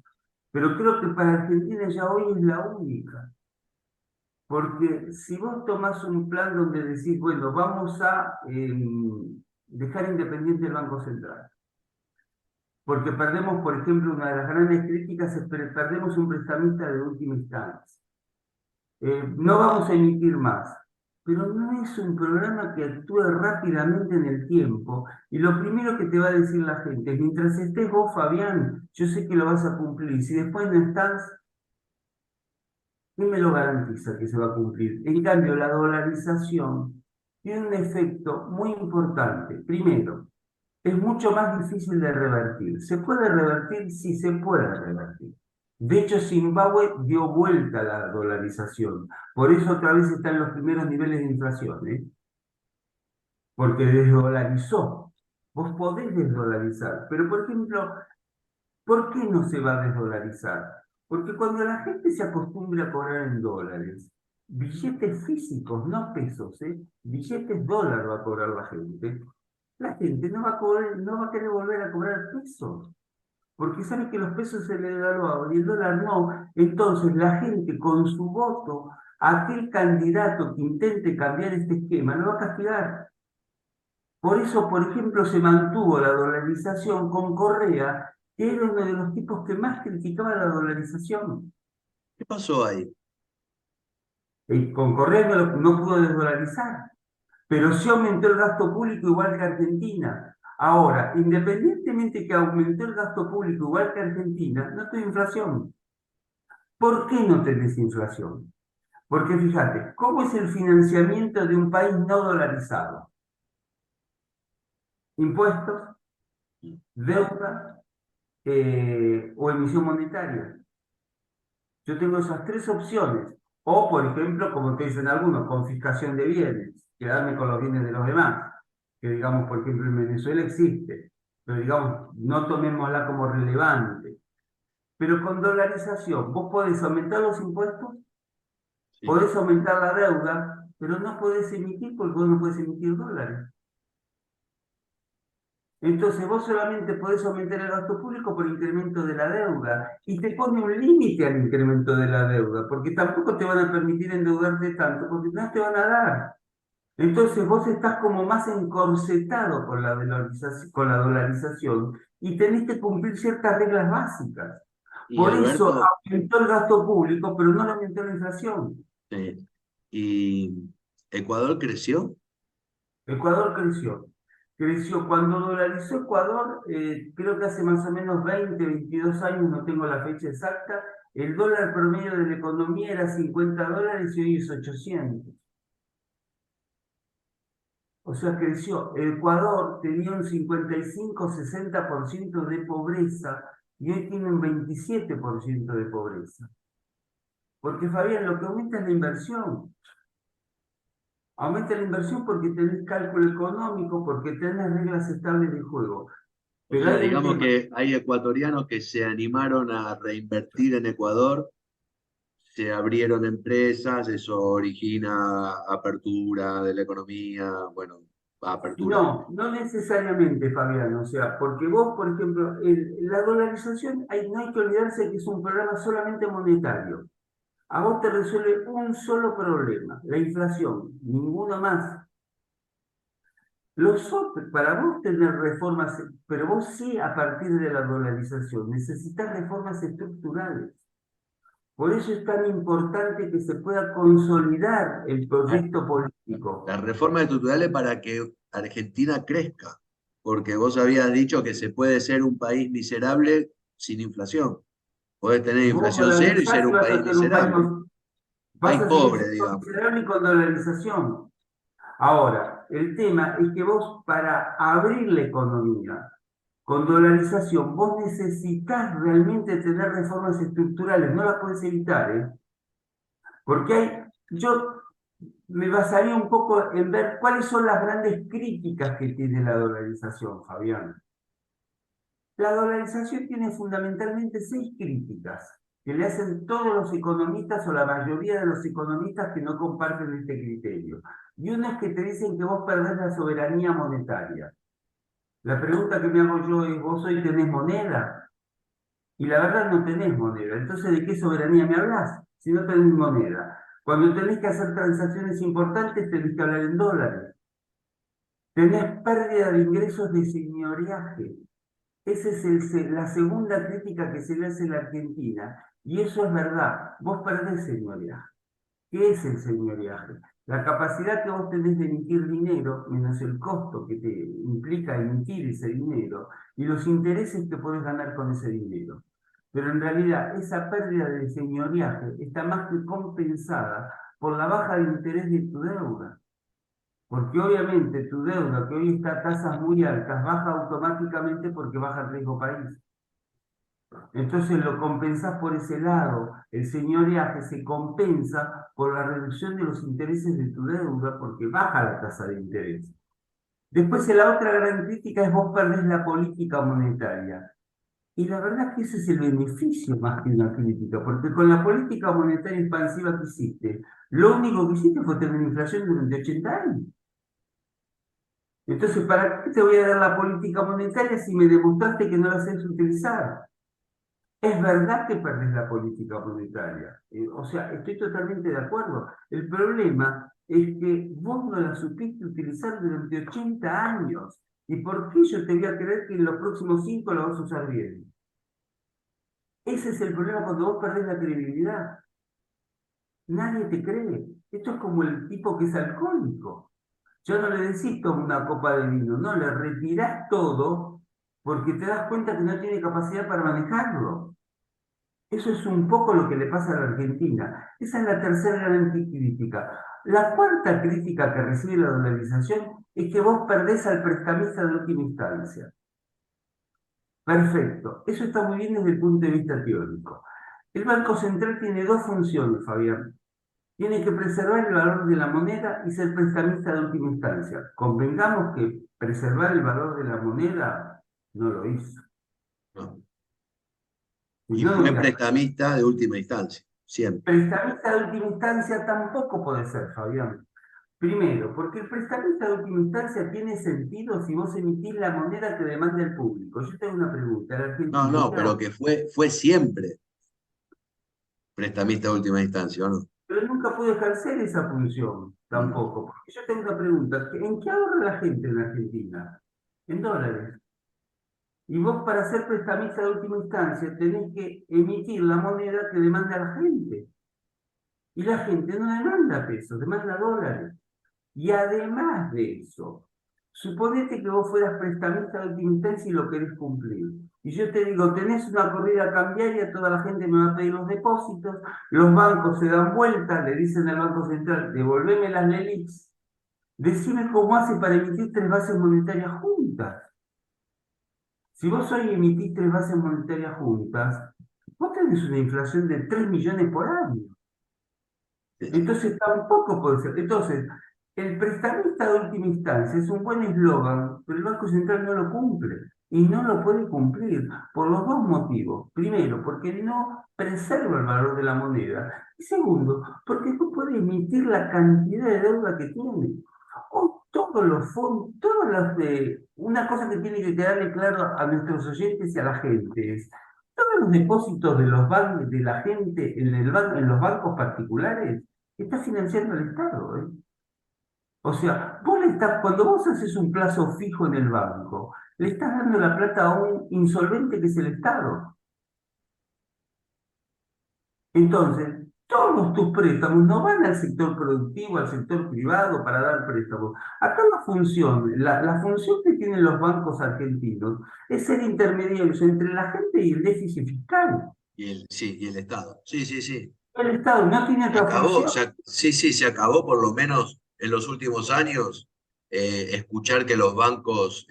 pero creo que para Argentina ya hoy es la única. Porque si vos tomás un plan donde decís, bueno, vamos a dejar independiente el Banco Central, porque perdemos, por ejemplo, una de las grandes críticas es perdemos un prestamista de última instancia. No vamos a emitir más, pero no es un programa que actúe rápidamente en el tiempo. Y lo primero que te va a decir la gente es, mientras estés vos, Fabián, yo sé que lo vas a cumplir. Si después no estás, ¿quién me lo garantiza que se va a cumplir? En cambio, la dolarización tiene un efecto muy importante. Primero, es mucho más difícil de revertir. ¿Se puede revertir? Sí, se puede revertir. De hecho, Zimbabue dio vuelta a la dolarización. Por eso otra vez está en los primeros niveles de inflación, ¿eh? Porque desdolarizó. Vos podés desdolarizar, pero por ejemplo, ¿por qué no se va a desdolarizar? Porque cuando la gente se acostumbre a cobrar en dólares, billetes físicos, no pesos, billetes dólar va a cobrar la gente no va a cobrar, no va a querer volver a cobrar pesos, porque sabe que los pesos se le devaluaron y el dólar no. Entonces la gente con su voto, aquel candidato que intente cambiar este esquema, lo va a castigar. Por eso, por ejemplo, se mantuvo la dolarización con Correa, que era uno de los tipos que más criticaba la dolarización. ¿Qué pasó ahí? Y con Correa no pudo desdolarizar, pero sí aumentó el gasto público igual que Argentina. Ahora, independientemente que aumentó el gasto público igual que Argentina, no tuvo inflación. ¿Por qué no tenés inflación? Porque fíjate, ¿cómo es el financiamiento de un país no dolarizado? Impuestos, deuda o emisión monetaria. Yo tengo esas tres opciones. O, por ejemplo, como te dicen algunos, confiscación de bienes, quedarme con los bienes de los demás, que digamos, por ejemplo, en Venezuela existe, pero digamos, no tomémosla como relevante. Pero con dolarización, vos podés aumentar los impuestos, Sí. podés aumentar la deuda, pero no podés emitir porque vos no podés emitir dólares. Entonces vos solamente podés aumentar el gasto público por incremento de la deuda y te pone un límite al incremento de la deuda, porque tampoco te van a permitir endeudarte tanto, porque no te van a dar. Entonces vos estás como más encorsetado con la dolarización y tenés que cumplir ciertas reglas básicas. Y Por eso Alberto, aumentó el gasto público, pero no aumentó la inflación. ¿y Ecuador creció? Ecuador creció. Creció cuando dolarizó Ecuador, creo que hace más o menos 20, 22 años, no tengo la fecha exacta, el dólar promedio de la economía era $50 y hoy es 800. O sea, creció. Ecuador tenía un 55-60% de pobreza y hoy tiene un 27% de pobreza. Porque, Fabián, lo que aumenta es la inversión. Aumenta la inversión porque tenés cálculo económico, porque tenés reglas estables de juego. O Pero sea, hay un digamos tema. que hay ecuatorianos que se animaron a reinvertir en Ecuador, se abrieron empresas, eso origina apertura de la economía, bueno, apertura. No, no necesariamente, Fabián. O sea, porque vos, por ejemplo, la dolarización, no hay que olvidarse que es un programa solamente monetario. A vos te resuelve un solo problema, la inflación, ninguno más. Los otros, para vos tener reformas, pero vos sí a partir de la dolarización, necesitas reformas estructurales. Por eso es tan importante que se pueda consolidar el proyecto político. Las reformas estructurales para que Argentina crezca, porque vos habías dicho que se puede ser un país miserable sin inflación. Podés tener Si vos inflación cero y ser dolarizás, un vas a país ser un país, miserable, vas país a seguir pobre, siendo digamos. miserable con dolarización. Ahora, el tema es que vos para abrir la economía, Con dolarización, vos necesitas realmente tener reformas estructurales, no las podés evitar, ¿eh? Porque yo me basaría un poco en ver cuáles son las grandes críticas que tiene la dolarización, Fabián. La dolarización tiene fundamentalmente 6 críticas que le hacen todos los economistas o la mayoría de los economistas que no comparten este criterio. Y una es que te dicen que vos perdés la soberanía monetaria. La pregunta que me hago yo es, ¿vos hoy tenés moneda? Y la verdad no tenés moneda. Entonces, ¿de qué soberanía me hablas si no tenés moneda? Cuando tenés que hacer transacciones importantes, tenés que hablar en dólares. Tenés pérdida de ingresos de señoriaje. Esa es la segunda crítica que se le hace a la Argentina. Y eso es verdad. Vos perdés señoriaje. ¿Qué es el señoriaje? La capacidad que vos tenés de emitir dinero, menos el costo que te implica emitir ese dinero, y los intereses que podés ganar con ese dinero. Pero en realidad, esa pérdida de señoriaje está más que compensada por la baja de interés de tu deuda. Porque obviamente tu deuda, que hoy está a tasas muy altas, baja automáticamente porque baja el riesgo país. Entonces lo compensás por ese lado. El señoriaje se compensa por la reducción de los intereses de tu deuda porque baja la tasa de interés. Después la otra gran crítica es vos perdés la política monetaria. Y la verdad es que ese es el beneficio más que una crítica, porque con la política monetaria expansiva que hiciste, lo único que hiciste fue tener inflación durante 80 años. Entonces, ¿para qué te voy a dar la política monetaria si me demostraste que no la sabes utilizar? Es verdad que perdés la política monetaria. O sea, estoy totalmente de acuerdo. El problema es que vos no la supiste utilizar durante 80 años. ¿Y por qué yo te voy a creer que en los próximos 5 la vas a usar bien? Ese es el problema cuando vos perdés la credibilidad. Nadie te cree. Esto es como el tipo que es alcohólico. Yo no le decís toma una copa de vino, no, le retirás todo porque te das cuenta que no tiene capacidad para manejarlo. Eso es un poco lo que le pasa a la Argentina. Esa es la tercera gran crítica. La cuarta crítica que recibe la dolarización es que vos perdés al prestamista de última instancia. Perfecto, eso está muy bien desde el punto de vista teórico. El Banco Central tiene 2 funciones, Fabián. Tiene que preservar el valor de la moneda y ser prestamista de última instancia. Convengamos que preservar el valor de la moneda no lo hizo. No. Y Y no fue lo prestamista de última instancia, siempre. prestamista de última instancia tampoco puede ser, Fabián. Primero, porque el prestamista de última instancia tiene sentido si vos emitís la moneda que demanda el público. Yo tengo una pregunta, ¿la No, Argentina no, pero que fue siempre prestamista de última instancia, ¿o no? pero nunca pudo ejercer esa función Mm. tampoco? Porque yo tengo una pregunta, ¿en qué ahorra la gente en Argentina? En dólares. Y vos para ser prestamista de última instancia tenés que emitir la moneda que demanda la gente. Y la gente no demanda pesos, demanda dólares. Y además de eso, suponete que vos fueras prestamista de última instancia y lo querés cumplir. Y yo te digo, tenés una corrida cambiaria, toda la gente me va a pedir los depósitos, los bancos se dan vuelta, le dicen al Banco Central, devolveme las LELIQs, decime cómo hace para emitir 3 bases monetarias juntas. Si vos hoy emitís 3 bases monetarias juntas, vos tenés una inflación de 3 millones por año. Entonces tampoco puede ser. Entonces, el prestamista de última instancia es un buen eslogan, pero el Banco Central no lo cumple. Y no lo puede cumplir por los 2 motivos. Primero, porque no preserva el valor de la moneda. Y segundo, porque no puede emitir la cantidad de deuda que tiene. O todos los fondos, todas las de. Una cosa que tiene que quedarle claro a nuestros oyentes y a la gente es, todos los depósitos de los bancos, de la gente en los bancos particulares, está financiando el Estado, ¿eh? O sea, cuando vos haces un plazo fijo en el banco, le estás dando la plata a un insolvente que es el Estado. Entonces, todos tus préstamos no van al sector productivo, al sector privado para dar préstamos. Acá la función que tienen los bancos argentinos es ser intermediarios entre la gente y el déficit fiscal. Sí, y el Estado. Sí, sí, sí. El Estado no tiene Se otra acabó, función. sí, sí, se acabó por lo menos en los últimos años escuchar que los bancos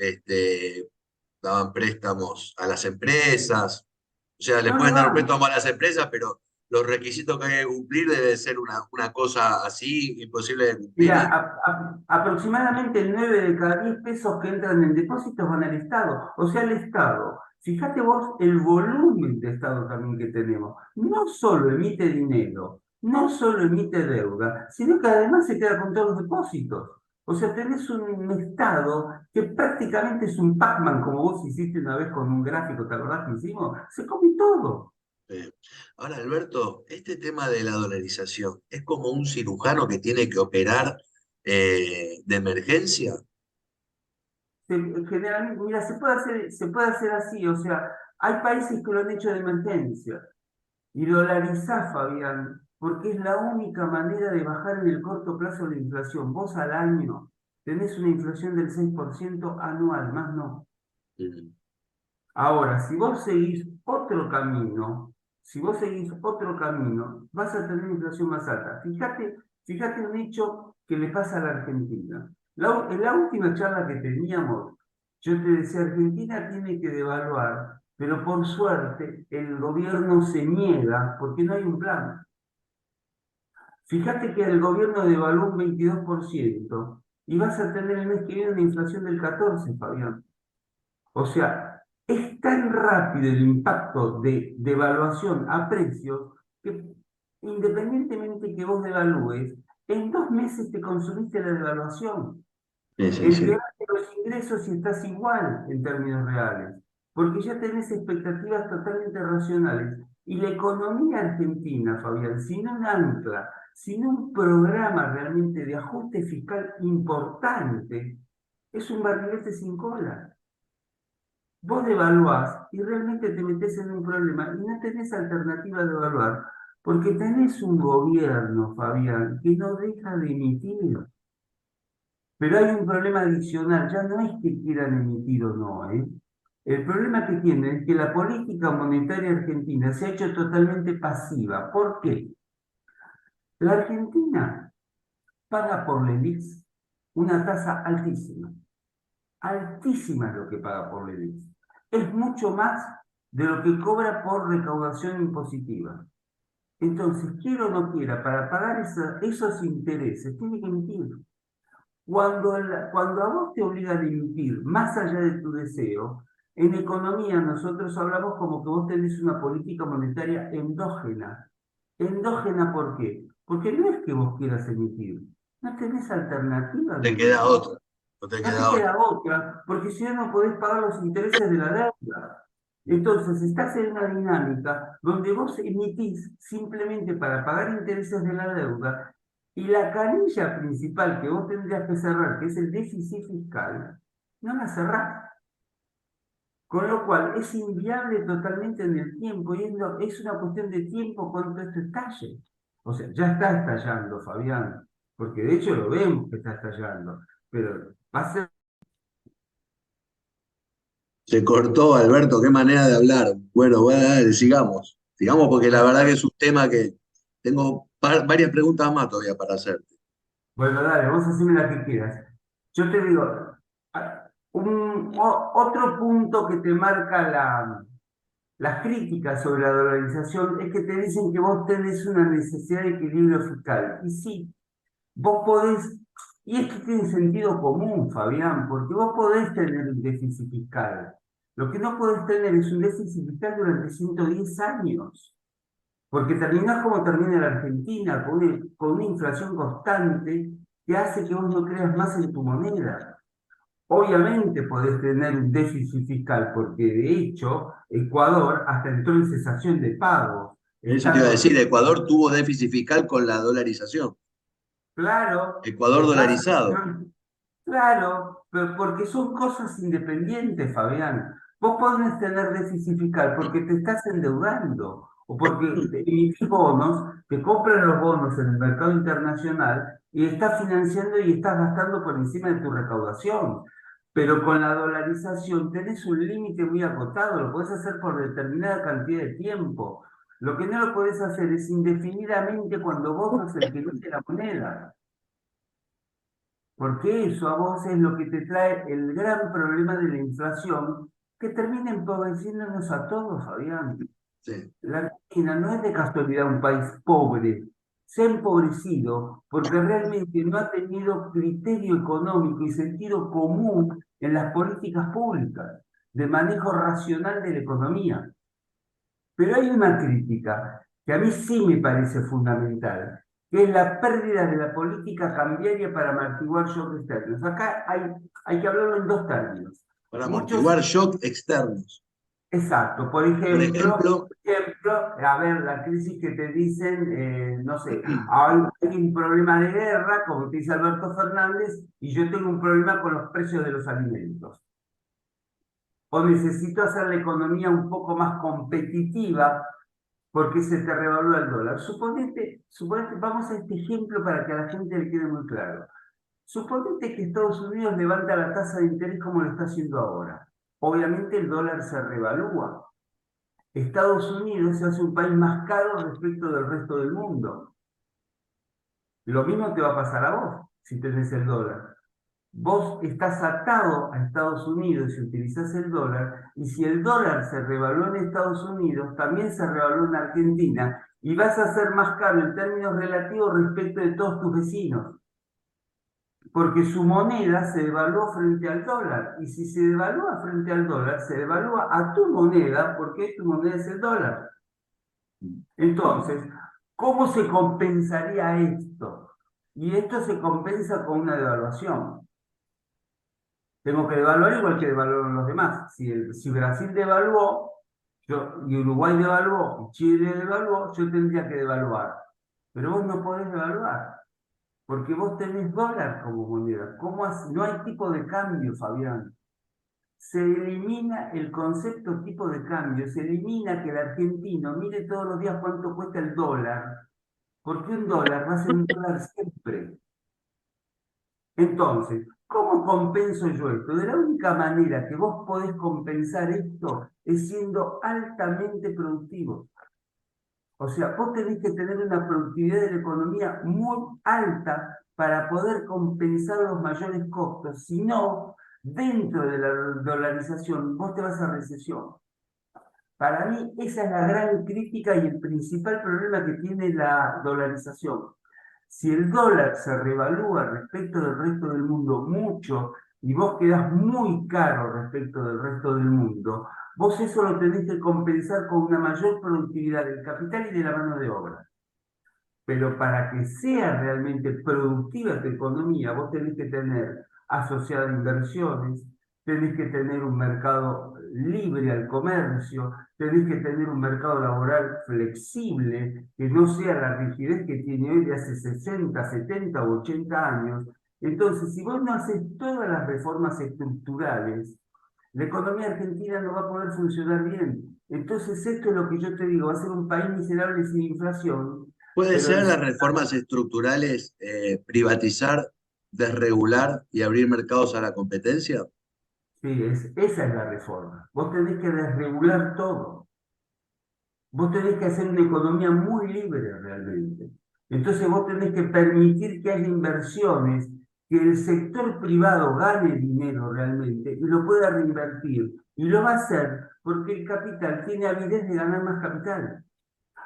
daban préstamos a las empresas, o sea, le No le pueden dar un dan. préstamo a las empresas, pero los requisitos que hay que cumplir debe ser una cosa así imposible de cumplir. Mira, aproximadamente el 9 de cada 10 pesos que entran en depósitos van al Estado. O sea, el Estado, fíjate vos el volumen de Estado también que tenemos. No solo emite dinero, no solo emite deuda, sino que además se queda con todos los depósitos. O sea, tenés un Estado que prácticamente es un Pac-Man, como vos hiciste una vez con un gráfico, ¿te acordás que hicimos? Se come todo. Eh, Ahora, Alberto, este tema de la dolarización es como un cirujano que tiene que operar de emergencia. Generalmente, mira, se puede hacer así, o sea, hay países que lo han hecho de emergencia. Y dolarizar, Fabián, porque es la única manera de bajar en el corto plazo la inflación. Vos al año tenés una inflación del 6% anual, más no. Mm. Ahora, si vos seguís otro camino, vas a tener inflación más alta. Fíjate un hecho que le pasa a la Argentina. En la última charla que teníamos, yo te decía, Argentina tiene que devaluar, pero por suerte el gobierno se niega porque no hay un plan. Fíjate que el gobierno devaluó un 22% y vas a tener el mes que viene una inflación del 14%, Fabián. O sea, es tan rápido el impacto de devaluación a precios que independientemente que vos devalúes, en 2 meses te consumiste la devaluación. Sí, sí, sí. Empeoraste los ingresos y estás igual en términos reales, porque ya tenés expectativas totalmente racionales. Y la economía argentina, Fabián, sin un ancla, sin un programa realmente de ajuste fiscal importante, es un barrilete sin cola. Vos devaluás y realmente te metés en un problema y no tenés alternativa de evaluar, porque tenés un gobierno, Fabián, que no deja de emitir. Pero hay un problema adicional, ya no es que quieran emitir o no, ¿eh? El problema que tienen es que la política monetaria argentina se ha hecho totalmente pasiva. ¿Por qué? La Argentina paga por LELIX una tasa altísima. Altísima es lo que paga por LELIX. Es mucho más de lo que cobra por recaudación impositiva. Entonces, quiera o no quiera, para pagar esos intereses, tiene que emitir. Cuando a vos te obligan a emitir más allá de tu deseo, en economía nosotros hablamos como que vos tenés una política monetaria endógena. ¿Endógena por qué? Porque no es que vos quieras emitir, no tenés alternativa de Te queda emitir. otra, no te No te queda otra. queda otra, porque si no, no podés pagar los intereses de la deuda. Entonces, estás en una dinámica donde vos emitís simplemente para pagar intereses de la deuda y la canilla principal que vos tendrías que cerrar, que es el déficit fiscal, no la cerrás. Con lo cual, es inviable totalmente en el tiempo y es una cuestión de tiempo cuando esto estalle. O sea, ya está estallando, Fabián, porque de hecho lo vemos que está estallando, pero va a ser. Se cortó, Alberto, qué manera de hablar. Bueno, bueno, dale, sigamos. Sigamos porque la verdad que es un tema que tengo varias preguntas más todavía para hacerte. Bueno, dale, vos haceme la que quieras. Yo te digo, otro punto que te marca las críticas sobre la dolarización es que te dicen que vos tenés una necesidad de equilibrio fiscal. Y sí, vos podés, y esto tiene sentido común, Fabián, porque vos podés tener un déficit fiscal. Lo que no podés tener es un déficit fiscal durante 110 años. Porque terminás como termina la Argentina, con una inflación constante que hace que vos no creas más en tu moneda. Obviamente podés tener un déficit fiscal, porque de hecho Ecuador hasta entró en cesación de pagos. Eso te Está iba a con. decir, Ecuador tuvo déficit fiscal con la dolarización. Claro, Ecuador está. dolarizado. Claro, pero porque son cosas independientes, Fabián. Vos podés tener déficit fiscal porque te estás endeudando o porque emitís bonos, te compran los bonos en el mercado internacional y estás financiando y estás gastando por encima de tu recaudación. Pero con la dolarización tenés un límite muy acotado, lo podés hacer por determinada cantidad de tiempo. Lo que no lo podés hacer es indefinidamente cuando vos sos el que emite la moneda. Porque eso a vos es lo que te trae el gran problema de la inflación, que termina empobreciéndonos a todos, Fabián. Sí. La Argentina no es de casualidad un país pobre, se ha empobrecido porque realmente no ha tenido criterio económico y sentido común en las políticas públicas de manejo racional de la economía. Pero hay una crítica que a mí sí me parece fundamental, que es la pérdida de la política cambiaria para amortiguar shocks externos. Acá hay que hablarlo en dos términos. Para Muchos amortiguar shock externos. Exacto, Por ejemplo, a ver, la crisis que te dicen, no sé, hay un problema de guerra, como te dice Alberto Fernández, y yo tengo un problema con los precios de los alimentos. O necesito hacer la economía un poco más competitiva porque se te revalúa el dólar. Suponete, vamos a este ejemplo para que a la gente le quede muy claro. Suponete que Estados Unidos levanta la tasa de interés como lo está haciendo ahora. Obviamente el dólar se revalúa. Estados Unidos se hace un país más caro respecto del resto del mundo. Lo mismo te va a pasar a vos si tenés el dólar. Vos estás atado a Estados Unidos y utilizás el dólar, y si el dólar se revalúa en Estados Unidos, también se revalúa en Argentina, y vas a ser más caro en términos relativos respecto de todos tus vecinos, porque su moneda se devaluó frente al dólar, y si se devalúa frente al dólar, se devalúa a tu moneda, porque tu moneda es el dólar. Entonces, ¿cómo se compensaría esto? Y esto se compensa con una devaluación. Tengo que devaluar igual que devaluaron los demás. Si Brasil devaluó, y Uruguay devaluó, y Chile devaluó, yo tendría que devaluar. Pero vos no podés devaluar, porque vos tenés dólar como moneda. ¿Cómo así? No hay tipo de cambio, Fabián. Se elimina el concepto tipo de cambio, se elimina que el argentino mire todos los días cuánto cuesta el dólar, porque un dólar va a ser un dólar siempre. Entonces, ¿cómo compenso yo esto? De la única manera que vos podés compensar esto es siendo altamente productivo. O sea, vos tenés que tener una productividad de la economía muy alta para poder compensar los mayores costos. Si no, dentro de la dolarización, vos te vas a recesión. Para mí, esa es la gran crítica y el principal problema que tiene la dolarización. Si el dólar se revalúa respecto del resto del mundo mucho y vos quedás muy caro respecto del resto del mundo, vos eso lo tenés que compensar con una mayor productividad del capital y de la mano de obra. Pero para que sea realmente productiva tu economía, vos tenés que tener asociadas inversiones, tenés que tener un mercado libre al comercio, tenés que tener un mercado laboral flexible, que no sea la rigidez que tiene hoy de hace 60, 70 o 80 años. Entonces, si vos no haces todas las reformas estructurales, la economía argentina no va a poder funcionar bien. Entonces, esto es lo que yo te digo, va a ser un país miserable sin inflación, puede pero ser las reformas estructurales, privatizar, desregular y abrir mercados a la competencia. sí, esa es la reforma. Vos tenés que desregular todo. Vos tenés que hacer una economía muy libre realmente. Entonces vos tenés que permitir que haya inversiones, que el sector privado gane dinero realmente y lo pueda reinvertir. Y lo va a hacer porque el capital tiene avidez de ganar más capital.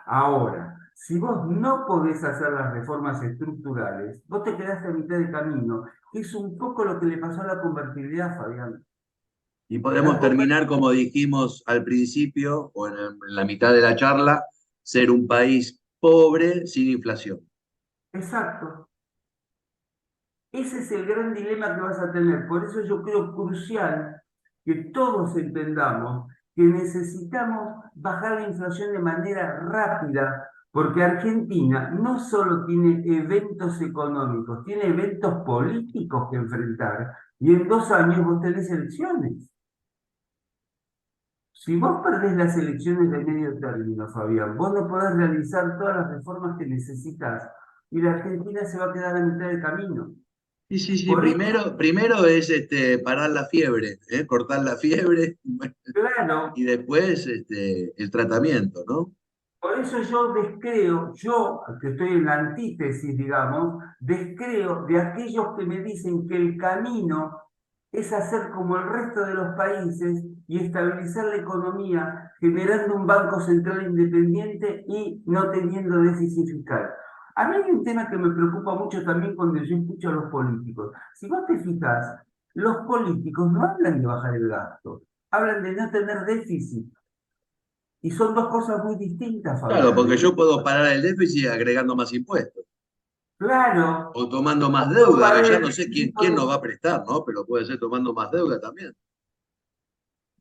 Ahora, si vos no podés hacer las reformas estructurales, vos te quedaste a mitad de camino, que es un poco lo que le pasó a la convertibilidad, Fabián. Y La podemos terminar, como dijimos al principio, o en la mitad de la charla, ser un país pobre sin inflación. Exacto. Ese es el gran dilema que vas a tener. Por eso yo creo crucial que todos entendamos que necesitamos bajar la inflación de manera rápida, porque Argentina no solo tiene eventos económicos, tiene eventos políticos que enfrentar. Y en 2 años vos tenés elecciones. Si vos perdés las elecciones de medio término, Fabián, vos no podés realizar todas las reformas que necesitas y la Argentina se va a quedar a mitad de camino. Sí, sí, sí. Por eso, Primero es parar la fiebre, cortar la fiebre, claro, y después el tratamiento, ¿no? por eso yo descreo, yo que estoy en la antítesis, digamos, descreo de aquellos que me dicen que el camino es hacer como el resto de los países y estabilizar la economía, generando un banco central independiente y no teniendo déficit fiscal. A mí hay un tema que me preocupa mucho también cuando yo escucho a los políticos. Si vos te fijas, los políticos no hablan de bajar el gasto, hablan de no tener déficit. Y son dos cosas muy distintas, Claro, Fabián. porque yo puedo parar el déficit agregando más impuestos Claro, o tomando más puedo deuda, que parar ya el no sé déficit quién nos va a prestar, ¿no? Pero puede ser tomando más deuda también.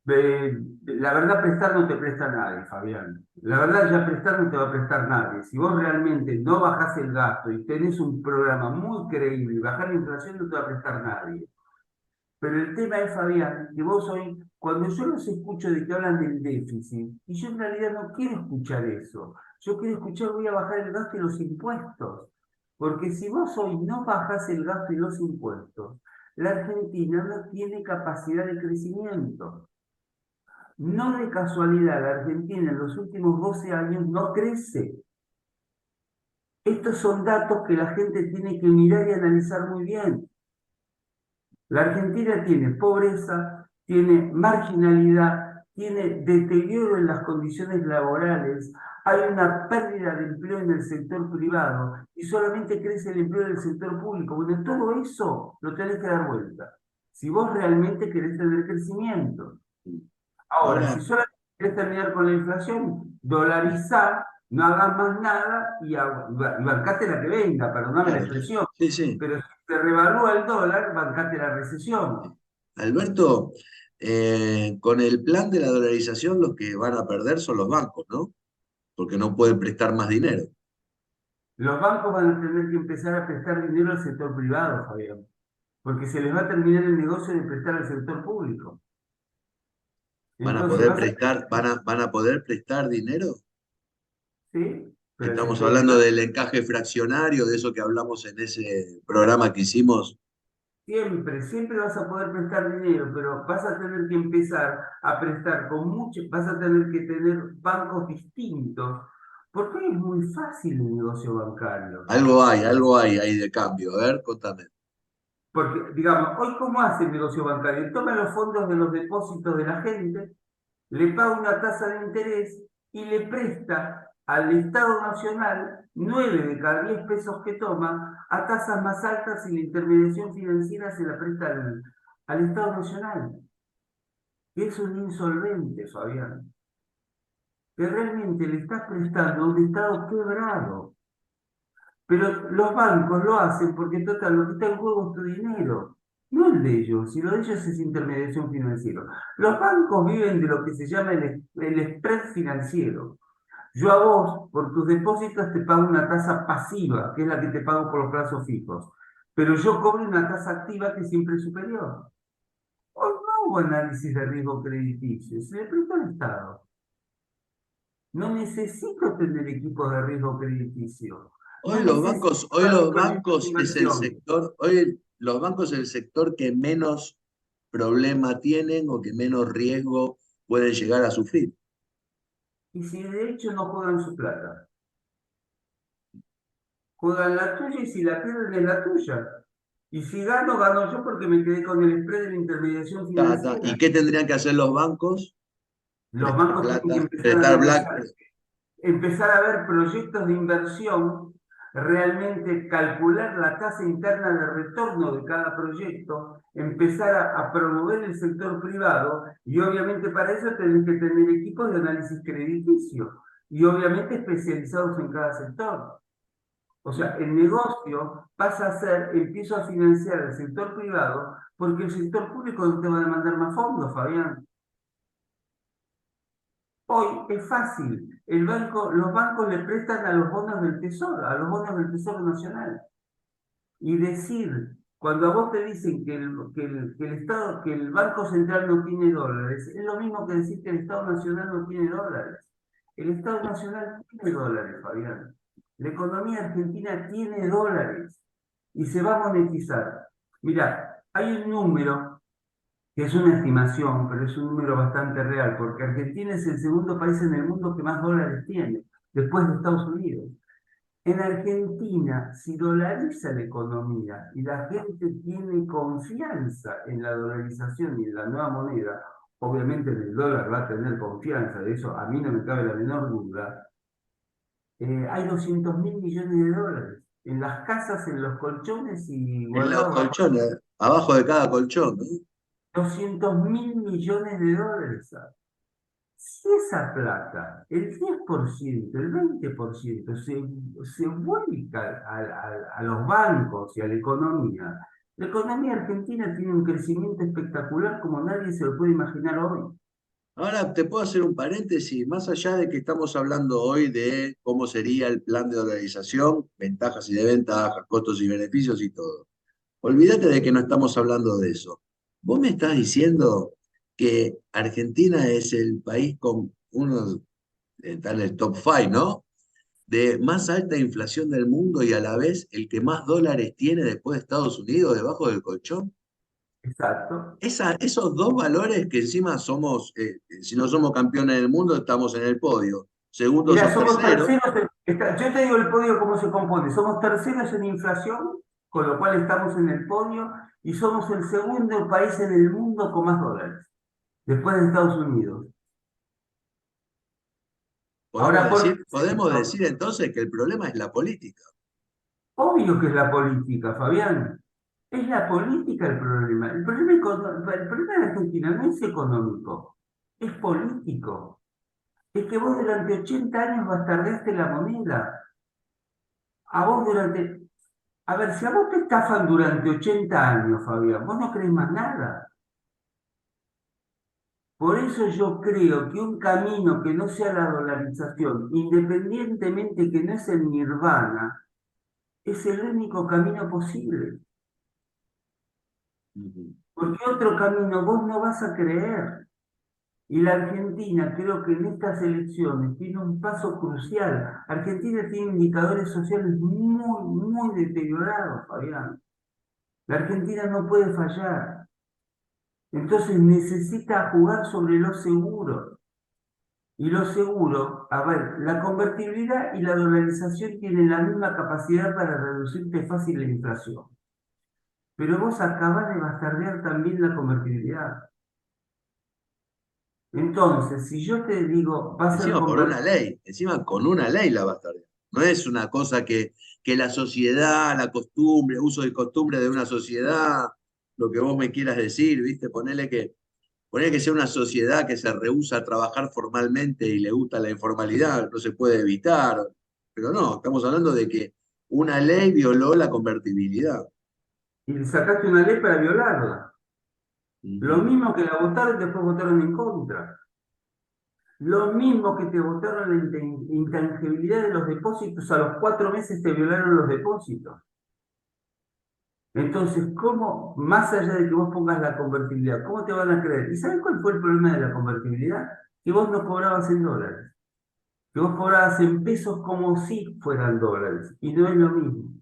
La verdad, prestar no te presta nadie, Fabián. La verdad, ya prestar no te va a prestar nadie. Si vos realmente no bajás el gasto y tenés un programa muy creíble y bajar la inflación, no te va a prestar nadie. Pero el tema es, Fabián, que vos hoy, cuando yo los escucho de que hablan del déficit, y yo en realidad no quiero escuchar eso. Yo quiero escuchar, voy a bajar el gasto y los impuestos. Porque si vos hoy no bajás el gasto y los impuestos, la Argentina no tiene capacidad de crecimiento. No de casualidad, la Argentina en los últimos 12 años no crece. Estos son datos que la gente tiene que mirar y analizar muy bien. La Argentina tiene pobreza, tiene marginalidad, tiene deterioro en las condiciones laborales, hay una pérdida de empleo en el sector privado y solamente crece el empleo del sector público. Bueno, todo eso lo tenés que dar vuelta. Si vos realmente querés tener crecimiento. Ahora, si Ahora, solamente querés terminar con la inflación, dolarizar, no hagas más nada y bancate la que venga, perdóname la claro, expresión. sí, sí. Pero si te revalúa el dólar, bancate la recesión. Alberto, con el plan de la dolarización los que van a perder son los bancos, ¿no? Porque no pueden prestar más dinero. Los bancos van a tener que empezar a prestar dinero al sector privado, Fabián, porque se les va a terminar el negocio de prestar al sector público. ¿Van a Entonces poder vas a prestar, tener, van a poder prestar dinero? ¿sí? Pero el Estamos sector hablando privado del encaje fraccionario, de eso que hablamos en ese programa que hicimos. siempre, siempre vas a poder prestar dinero, pero vas a tener que empezar a prestar con mucho, vas a tener que tener bancos distintos, porque es muy fácil el negocio bancario. Algo hay ahí de cambio. A ver, contame. Porque, digamos, hoy, ¿cómo hace el negocio bancario? Toma los fondos de los depósitos de la gente, le paga una tasa de interés y le presta al Estado Nacional 9 de cada 10 pesos que toma a tasas más altas y la intermediación financiera se la presta al Estado Nacional, que es un insolvente, Fabián, que realmente le está prestando a un Estado quebrado. Pero los bancos lo hacen porque, total, lo que está en juego es tu dinero, no el de ellos, y lo de ellos es intermediación financiera. Los bancos viven de lo que se llama el spread financiero. Yo a vos, por tus depósitos, te pago una tasa pasiva, que es la que te pago por los plazos fijos. Pero yo cobro una tasa activa que siempre es superior. Hoy no hubo análisis de riesgo crediticio, se le prestó al Estado. No necesito tener equipos de riesgo crediticio. No necesito Hoy hacer los proyectos de bancos es el inversión. sector, hoy los bancos es el sector que menos problema tienen o que menos riesgo pueden llegar a sufrir. Y si de hecho no juegan su plata, juegan la tuya y si la pierden es la tuya. Y si gano, gano yo porque me quedé con el spread de la intermediación Ta, ta. ¿Y financiera. qué tendrían que hacer los bancos? Los Prestar bancos tienen que plata, empezar a prestar black. analizar, empezar a ver proyectos de inversión, realmente calcular la tasa interna de retorno de cada proyecto, empezar a promover el sector privado y obviamente para eso tenés que tener equipos de análisis crediticio y obviamente especializados en cada sector. O sea, el negocio pasa a ser, empiezo a financiar el sector privado porque el sector público no te va a demandar más fondos, Fabián. Hoy es fácil. Los bancos le prestan a los bonos del Tesoro, a los bonos del Tesoro Nacional. Y decir, cuando a vos te dicen que el Estado, que el Banco Central no tiene dólares, es lo mismo que decir que el Estado Nacional no tiene dólares. El Estado Nacional tiene dólares, Fabián. La economía argentina tiene dólares y se va a monetizar. Mira, hay un número que es una estimación, pero es un número bastante real, porque Argentina es el segundo país en el mundo que más dólares tiene, después de Estados Unidos. En Argentina, si dolariza la economía y la gente tiene confianza en la dolarización y en la nueva moneda, obviamente en el dólar va a tener confianza, de eso a mí no me cabe la menor duda, hay 200.000 millones de dólares en las casas, en los colchones y En los guardados bajo colchones, abajo de cada colchón, ¿no? 200.000 millones de dólares. Si esa plata, el 10%, el 20% se vuelca a los bancos y a la economía argentina tiene un crecimiento espectacular como nadie se lo puede imaginar hoy. Ahora te puedo hacer un paréntesis, más allá de que estamos hablando hoy de cómo sería el plan de dolarización, ventajas y desventajas, costos y beneficios y todo. Olvídate de que no estamos hablando de eso. Vos me estás diciendo que Argentina es el país con uno, está en el top 5, ¿no? De más alta inflación del mundo y a la vez el que más dólares tiene después de Estados Unidos debajo del colchón. Exacto. Esos dos valores que encima somos, si no somos campeones del mundo, estamos en el podio. Segundos Mira, o somos terceros. terceros, yo te digo el podio cómo se compone. Somos terceros en inflación, con lo cual estamos en el podio, y somos el segundo país en el mundo con más dólares, después de Estados Unidos. Ahora, ¿por qué es Podemos esto? decir entonces que el problema es la política. Obvio que es la política, Fabián. Es la política el problema. El problema de Argentina no es económico, es político. Es que vos durante 80 años bastardeaste la moneda. A vos durante... A ver, si a vos te estafan durante 80 años, Fabián, vos no crees más nada. Por eso yo creo que un camino que no sea la dolarización, independientemente que no es el nirvana, es el único camino posible. Ujú. Porque otro camino vos no vas a creer. Y la Argentina creo que en estas elecciones tiene un paso crucial. Argentina tiene indicadores sociales muy, muy deteriorados, Fabián. La Argentina no puede fallar. Entonces necesita jugar sobre los seguros. Y los seguros, a ver, la convertibilidad y la dolarización tienen la misma capacidad para reducirte fácil la inflación. Pero vos acabás de bastardear también la convertibilidad. Entonces, si yo te digo, va a ser Encima por una convertible. ley, encima con una ley la bastardear. No es una cosa que la sociedad, la costumbre, uso y costumbre de una sociedad, lo que vos me quieras decir, ¿viste? Ponele que sea una sociedad que se rehúsa a trabajar formalmente y le gusta la informalidad, no se puede evitar. Pero no, estamos hablando de que una ley violó la convertibilidad. Y sacaste una ley para violarla. Lo Ujú. mismo que la votaron, después votaron en contra. Lo mismo que te votaron la intangibilidad de los depósitos, a los 4 meses te violaron los depósitos. Entonces, ¿cómo, más allá de que vos pongas la convertibilidad, cómo te van a creer? ¿Y sabes cuál fue el problema de la convertibilidad? Que vos no cobrabas en dólares, que vos cobrabas en pesos como si fueran dólares, y no es lo mismo.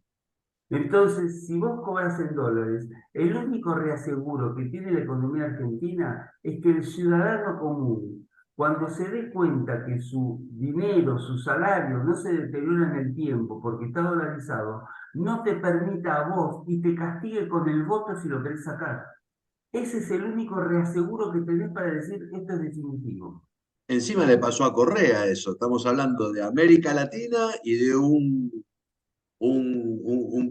Entonces, si vos cobras en dólares, el único reaseguro que tiene la economía argentina es que el ciudadano común, cuando se dé cuenta que su dinero, su salario no se deteriora en el tiempo porque está dolarizado, no te permita a vos y te castigue con el voto si lo querés sacar. Ese es el único reaseguro que tenés para decir esto es definitivo. Encima le pasó a Correa eso. Estamos hablando de América Latina y de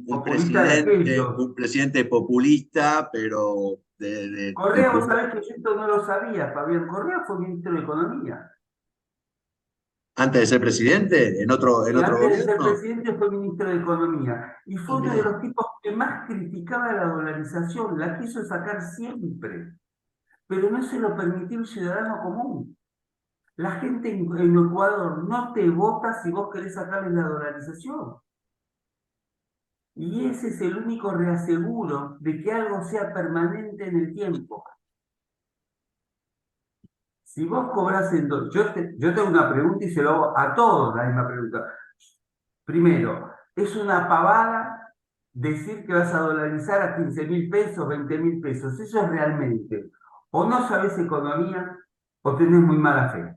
Populista de aquellos. un presidente populista, pero del Correa, vos sabés que yo esto no lo sabía, Fabián. Correa fue ministro de Economía. antes de ser presidente, en Y otro antes de ser gobierno. presidente fue ministro de Economía. Y Ah, fue uno de mirá. los tipos que más criticaba la dolarización. La quiso sacar siempre. Pero no se lo permitió el ciudadano común. La gente en Ecuador no te vota si vos querés sacarle la dolarización. Y ese es el único reaseguro de que algo sea permanente en el tiempo. Si vos cobrás en dólares, yo tengo una pregunta y se lo hago a todos la misma pregunta. Primero, es una pavada decir que vas a dolarizar a 15.000 pesos, 20.000 pesos. Eso es realmente, o no sabes economía o tenés muy mala fe.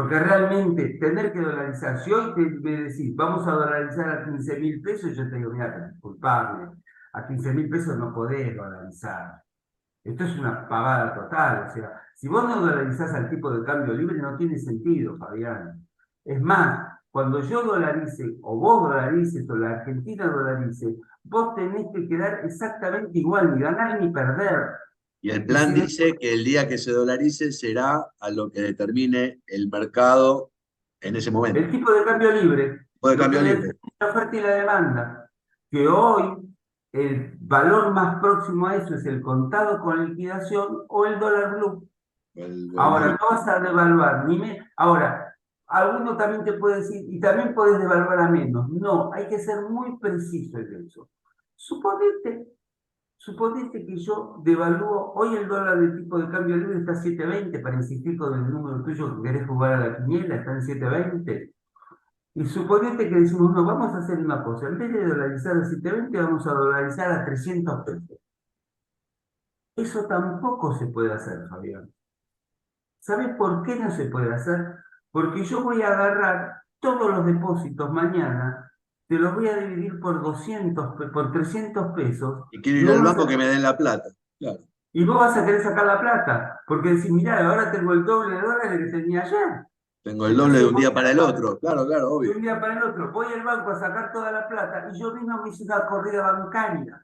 Porque realmente tener que dolarizar, si hoy me decís, vamos a dolarizar a 15.000 pesos, yo te digo, mira, disculpame, a 15.000 pesos no podés dolarizar. Esto es una pavada total. O sea, si vos no dolarizás al tipo de cambio libre, no tiene sentido, Fabián. Es más, cuando yo dolarice, o vos dolarices, o la Argentina dolarice, vos tenés que quedar exactamente igual, ni ganar ni perder. Y el Y plan si dice que el día que se dolarice será a lo que determine el mercado en ese momento. el tipo de cambio libre, O de lo que cambio libre. determina la oferta y la demanda, que hoy el valor más próximo a eso es el contado con liquidación o el dólar blue. El Ahora, bono. no vas a devaluar ni me... Ahora, alguno también te puede decir, y también puedes devaluar a menos. No, hay que ser muy preciso en eso. Suponete, suponete que yo devalúo, hoy el dólar de tipo de cambio libre está a 7.20, para insistir con el número tuyo que querés jugar a la quiniela, está en 7.20. Y suponete que decimos, no, vamos a hacer una cosa, en vez de dolarizar a 7.20, vamos a dolarizar a 300 pesos. Eso tampoco se puede hacer, Fabián. ¿Sabes por qué no se puede hacer? Porque yo voy a agarrar todos los depósitos mañana, te los voy a dividir por 200, por 300 pesos, Y quiero y ir vos al vas banco a, que me den la plata. Claro. y vos vas a querer sacar la plata, porque decís, mirá, ahora tengo el doble de dólares que tenía ayer. Tengo el doble Entonces de un voy día para el otro. Claro, claro, de obvio. un día para el otro, voy al banco a sacar toda la plata, y yo mismo me hice una corrida bancaria.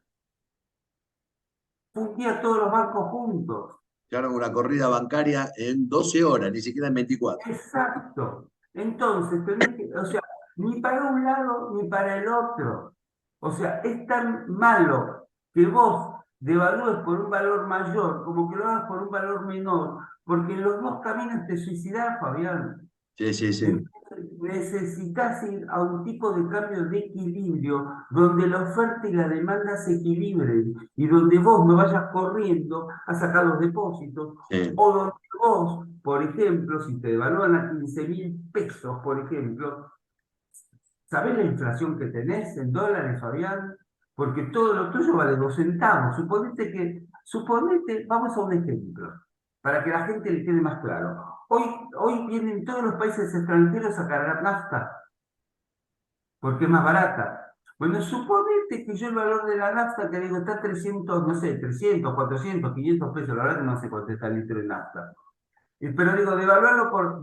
Fundí a todos los bancos juntos. Llegaron una corrida bancaria en 12 horas, ni siquiera en 24. Exacto. Entonces, tenés que, o sea, ni para un lado ni para el otro. O sea, es tan malo que vos devalúes por un valor mayor como que lo hagas por un valor menor, porque en los dos caminos te suicidás, Fabián. Sí, sí, sí. Entonces, necesitas ir a un tipo de cambio de equilibrio donde la oferta y la demanda se equilibren y donde vos no vayas corriendo a sacar los depósitos Sí. o donde vos, por ejemplo, si te devalúan a 15.000 pesos, por ejemplo, ¿sabés la inflación que tenés en dólares, Fabián? Porque todo lo tuyo vale 2 centavos. Suponete, vamos a un ejemplo, para que la gente le quede más claro. Hoy vienen todos los países extranjeros a cargar nafta, porque es más barata. Bueno, suponete que yo el valor de la nafta, te digo, está 300, no sé, 300, 400, 500 pesos, la verdad que no sé cuánto está el litro de nafta. Pero digo,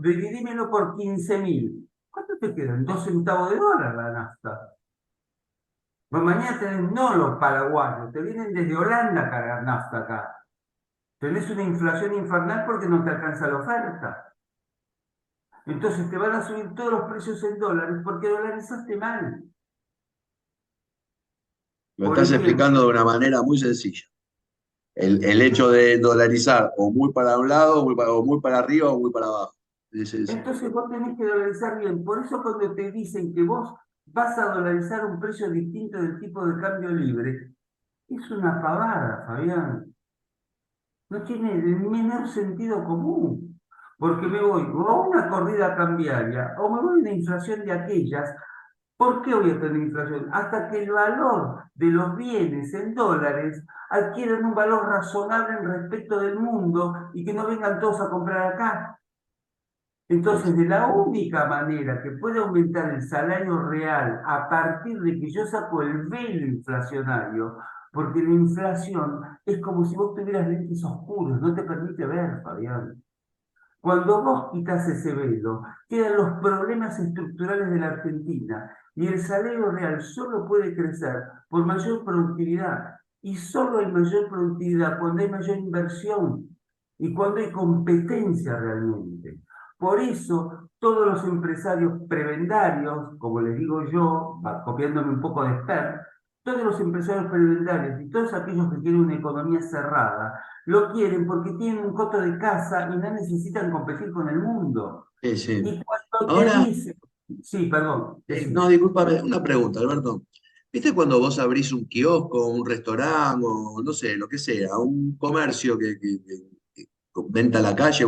dividímelo por 15.000. ¿Cuánto te quedan? 2 centavos de dólar la nafta. Pues mañana tenés no los paraguayos, te vienen desde Holanda a cargar nafta acá. Tenés una inflación infernal porque no te alcanza la oferta. Entonces te van a subir todos los precios en dólares porque dolarizaste mal. Lo Por estás ejemplo, explicando de una manera muy sencilla. El hecho de dolarizar o muy para un lado, o muy para arriba o muy para abajo. Sí, sí, sí. entonces vos tenés que dolarizar bien. Por eso cuando te dicen que vos vas a dolarizar un precio distinto del tipo de cambio libre, es una pavada, Fabián. No tiene el menor sentido común. Porque me voy o a una corrida cambiaria o me voy a una inflación de aquellas. ¿Por qué voy a tener inflación? Hasta que el valor de los bienes en dólares adquieran un valor razonable en respecto del mundo y que no vengan todos a comprar acá. Entonces, de la única manera que puede aumentar el salario real a partir de que yo saco el velo inflacionario, porque la inflación es como si vos tuvieras lentes oscuros, no te permite ver, Fabián. Cuando vos quitas ese velo, quedan los problemas estructurales de la Argentina y el salario real solo puede crecer por mayor productividad. Y solo hay mayor productividad cuando hay mayor inversión y cuando hay competencia realmente. Por eso, todos los empresarios prebendarios, como les digo yo, copiándome un poco de Sper, todos los empresarios prebendarios y todos aquellos que quieren una economía cerrada, lo quieren porque tienen un coto de casa y no necesitan competir con el mundo. Sí, sí. Y cuando te Ahora, dicen, sí, perdón, no, decime. discúlpame, una pregunta, Alberto. ¿Viste cuando vos abrís un kiosco, un restaurante o no sé, lo que sea, un comercio que venta a la calle,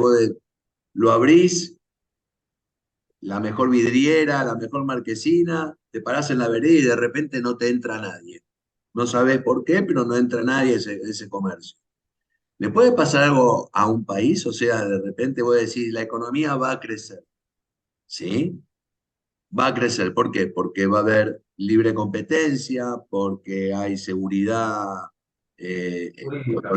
lo abrís, la mejor vidriera, la mejor marquesina, te parás en la vereda y de repente no te entra nadie. No sabés por qué, pero no entra nadie a ese comercio. ¿Le puede pasar algo a un país? O sea, de repente vos decís, la economía va a crecer. ¿sí? Va a crecer. ¿Por qué? Porque va a haber libre competencia, porque hay seguridad Jurídica.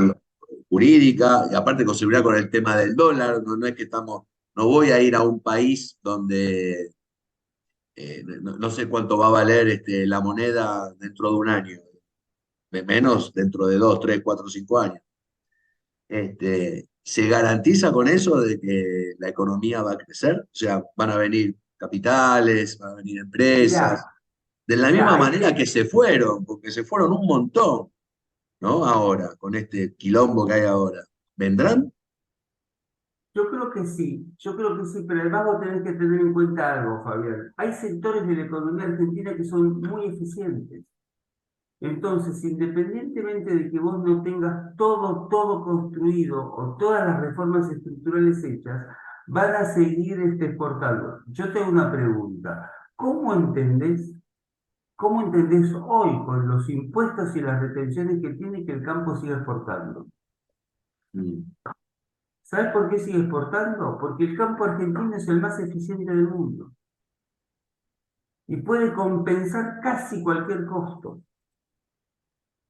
jurídica, y aparte con seguridad con el tema del dólar, no, no es que estamos, no voy a ir a un país donde no, no sé cuánto va a valer la moneda dentro de un año, de menos dentro de 2, 3, 4, 5 años. ¿Se garantiza con eso de que la economía va a crecer? O sea, van a venir capitales, van a venir empresas, Mirá, de la mirá, misma manera que se fueron, porque se fueron un montón, ¿no? Ahora, con este quilombo que hay ahora. ¿Vendrán? yo creo que sí, yo creo que sí, pero además vos tenés que tener en cuenta algo, Fabián. Hay sectores de la economía argentina que son muy eficientes. Entonces, independientemente de que vos no tengas todo construido o todas las reformas estructurales hechas, van a seguir exportando. Yo te hago una pregunta. ¿Cómo entendés hoy con los impuestos y las retenciones que tiene que el campo siga exportando? Mm, ¿Sabes por qué sigue exportando? Porque el campo argentino es el más eficiente del mundo y puede compensar casi cualquier costo.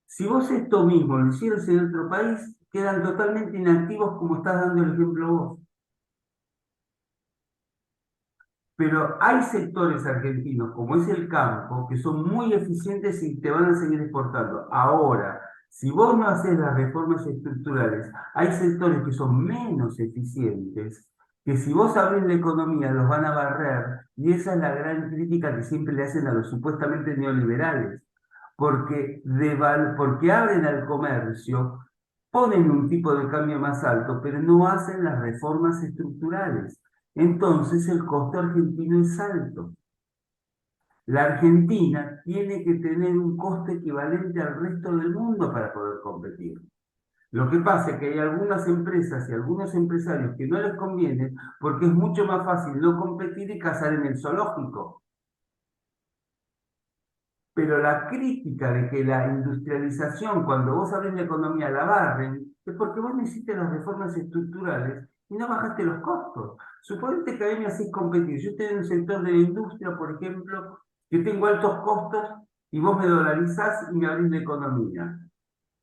Si vos esto mismo lo hicieras en otro país, quedan totalmente inactivos como estás dando el ejemplo vos. Pero hay sectores argentinos, como es el campo, que son muy eficientes y te van a seguir exportando. Ahora, si vos no haces las reformas estructurales, hay sectores que son menos eficientes, que si vos abrís la economía los van a barrer, y esa es la gran crítica que siempre le hacen a los supuestamente neoliberales, porque abren al comercio, ponen un tipo de cambio más alto, pero no hacen las reformas estructurales. Entonces el costo argentino es alto. La Argentina tiene que tener un costo equivalente al resto del mundo para poder competir. Lo que pasa es que hay algunas empresas y algunos empresarios que no les conviene porque es mucho más fácil no competir y cazar en el zoológico. Pero la crítica de que la industrialización, cuando vos abrís la economía, la barren, es porque vos no hiciste las reformas estructurales y no bajaste los costos. Suponete que a mí me hacés competir. Yo estoy en un sector de la industria, por ejemplo, que tengo altos costos y vos me dolarizás y me abrís la economía.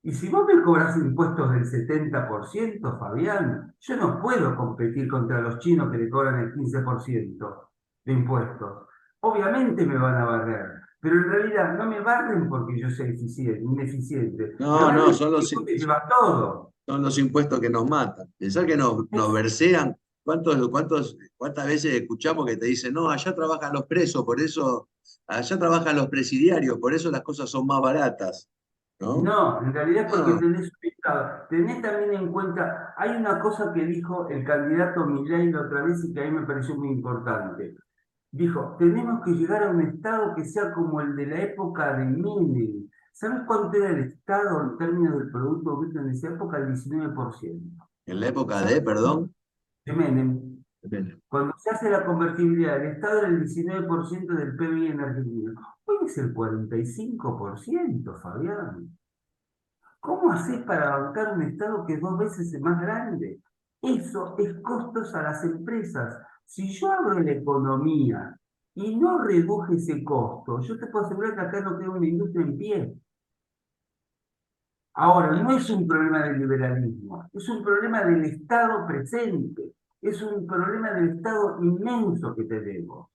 Y si vos me cobrás impuestos del 70%, Fabián, yo no puedo competir contra los chinos que le cobran el 15% de impuestos. Obviamente me van a barrer, pero en realidad no me barren porque yo sea ineficiente. Me no, no, barren porque vos te llevas todo. son los impuestos que nos matan. Pensar que nos versean. ¿Cuántas veces escuchamos que te dicen, no, allá trabajan los presos, por eso, allá trabajan los presidiarios, por eso las cosas son más baratas? ¿No? No, en realidad es porque No, tenés un Estado. Tenés también en cuenta, hay una cosa que dijo el candidato Milei la otra vez y que a mí me pareció muy importante. Dijo, tenemos que llegar a un Estado que sea como el de la época de Menem. ¿Sabes cuánto era el Estado en términos del Producto Bruto en esa época? El 19%. en la época ¿Sabes de, perdón. de Menem? Cuando se hace la convertibilidad, el Estado era el 19% del PBI en Argentina. Hoy es el 45%, Fabián. ¿Cómo haces para bancar un Estado que es 2 veces más grande? Eso es costos a las empresas. Si yo abro la economía y no reduje ese costo, yo te puedo asegurar que acá no queda una industria en pie. Ahora, no es un problema del liberalismo, es un problema del Estado presente, es un problema del Estado inmenso que tenemos.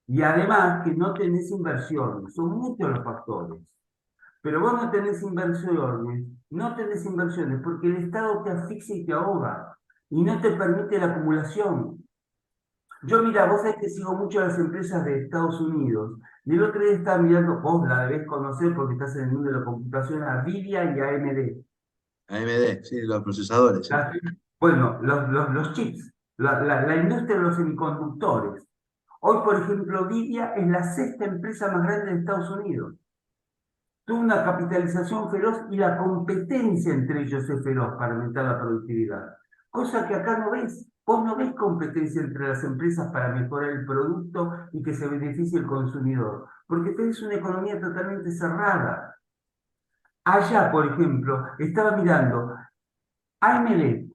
Y además que no tenés inversión, son muchos los factores. Pero vos no tenés inversiones porque el Estado te asfixia y te ahoga y no te permite la acumulación. Yo, mira, vos sabés que sigo mucho a las empresas de Estados Unidos y el otro día estaba mirando, vos la debés conocer porque estás en el mundo de la computación, a Nvidia y a AMD. AMD, sí, los procesadores, sí. Las- bueno, los chips, la industria de los semiconductores. Hoy, por ejemplo, Nvidia es la sexta empresa más grande de Estados Unidos. Tuvo una capitalización feroz y la competencia entre ellos es feroz para aumentar la productividad. Cosa que acá no ves. Vos no ves competencia entre las empresas para mejorar el producto y que se beneficie el consumidor, porque tenés una economía totalmente cerrada. Allá, por ejemplo, estaba mirando AMD,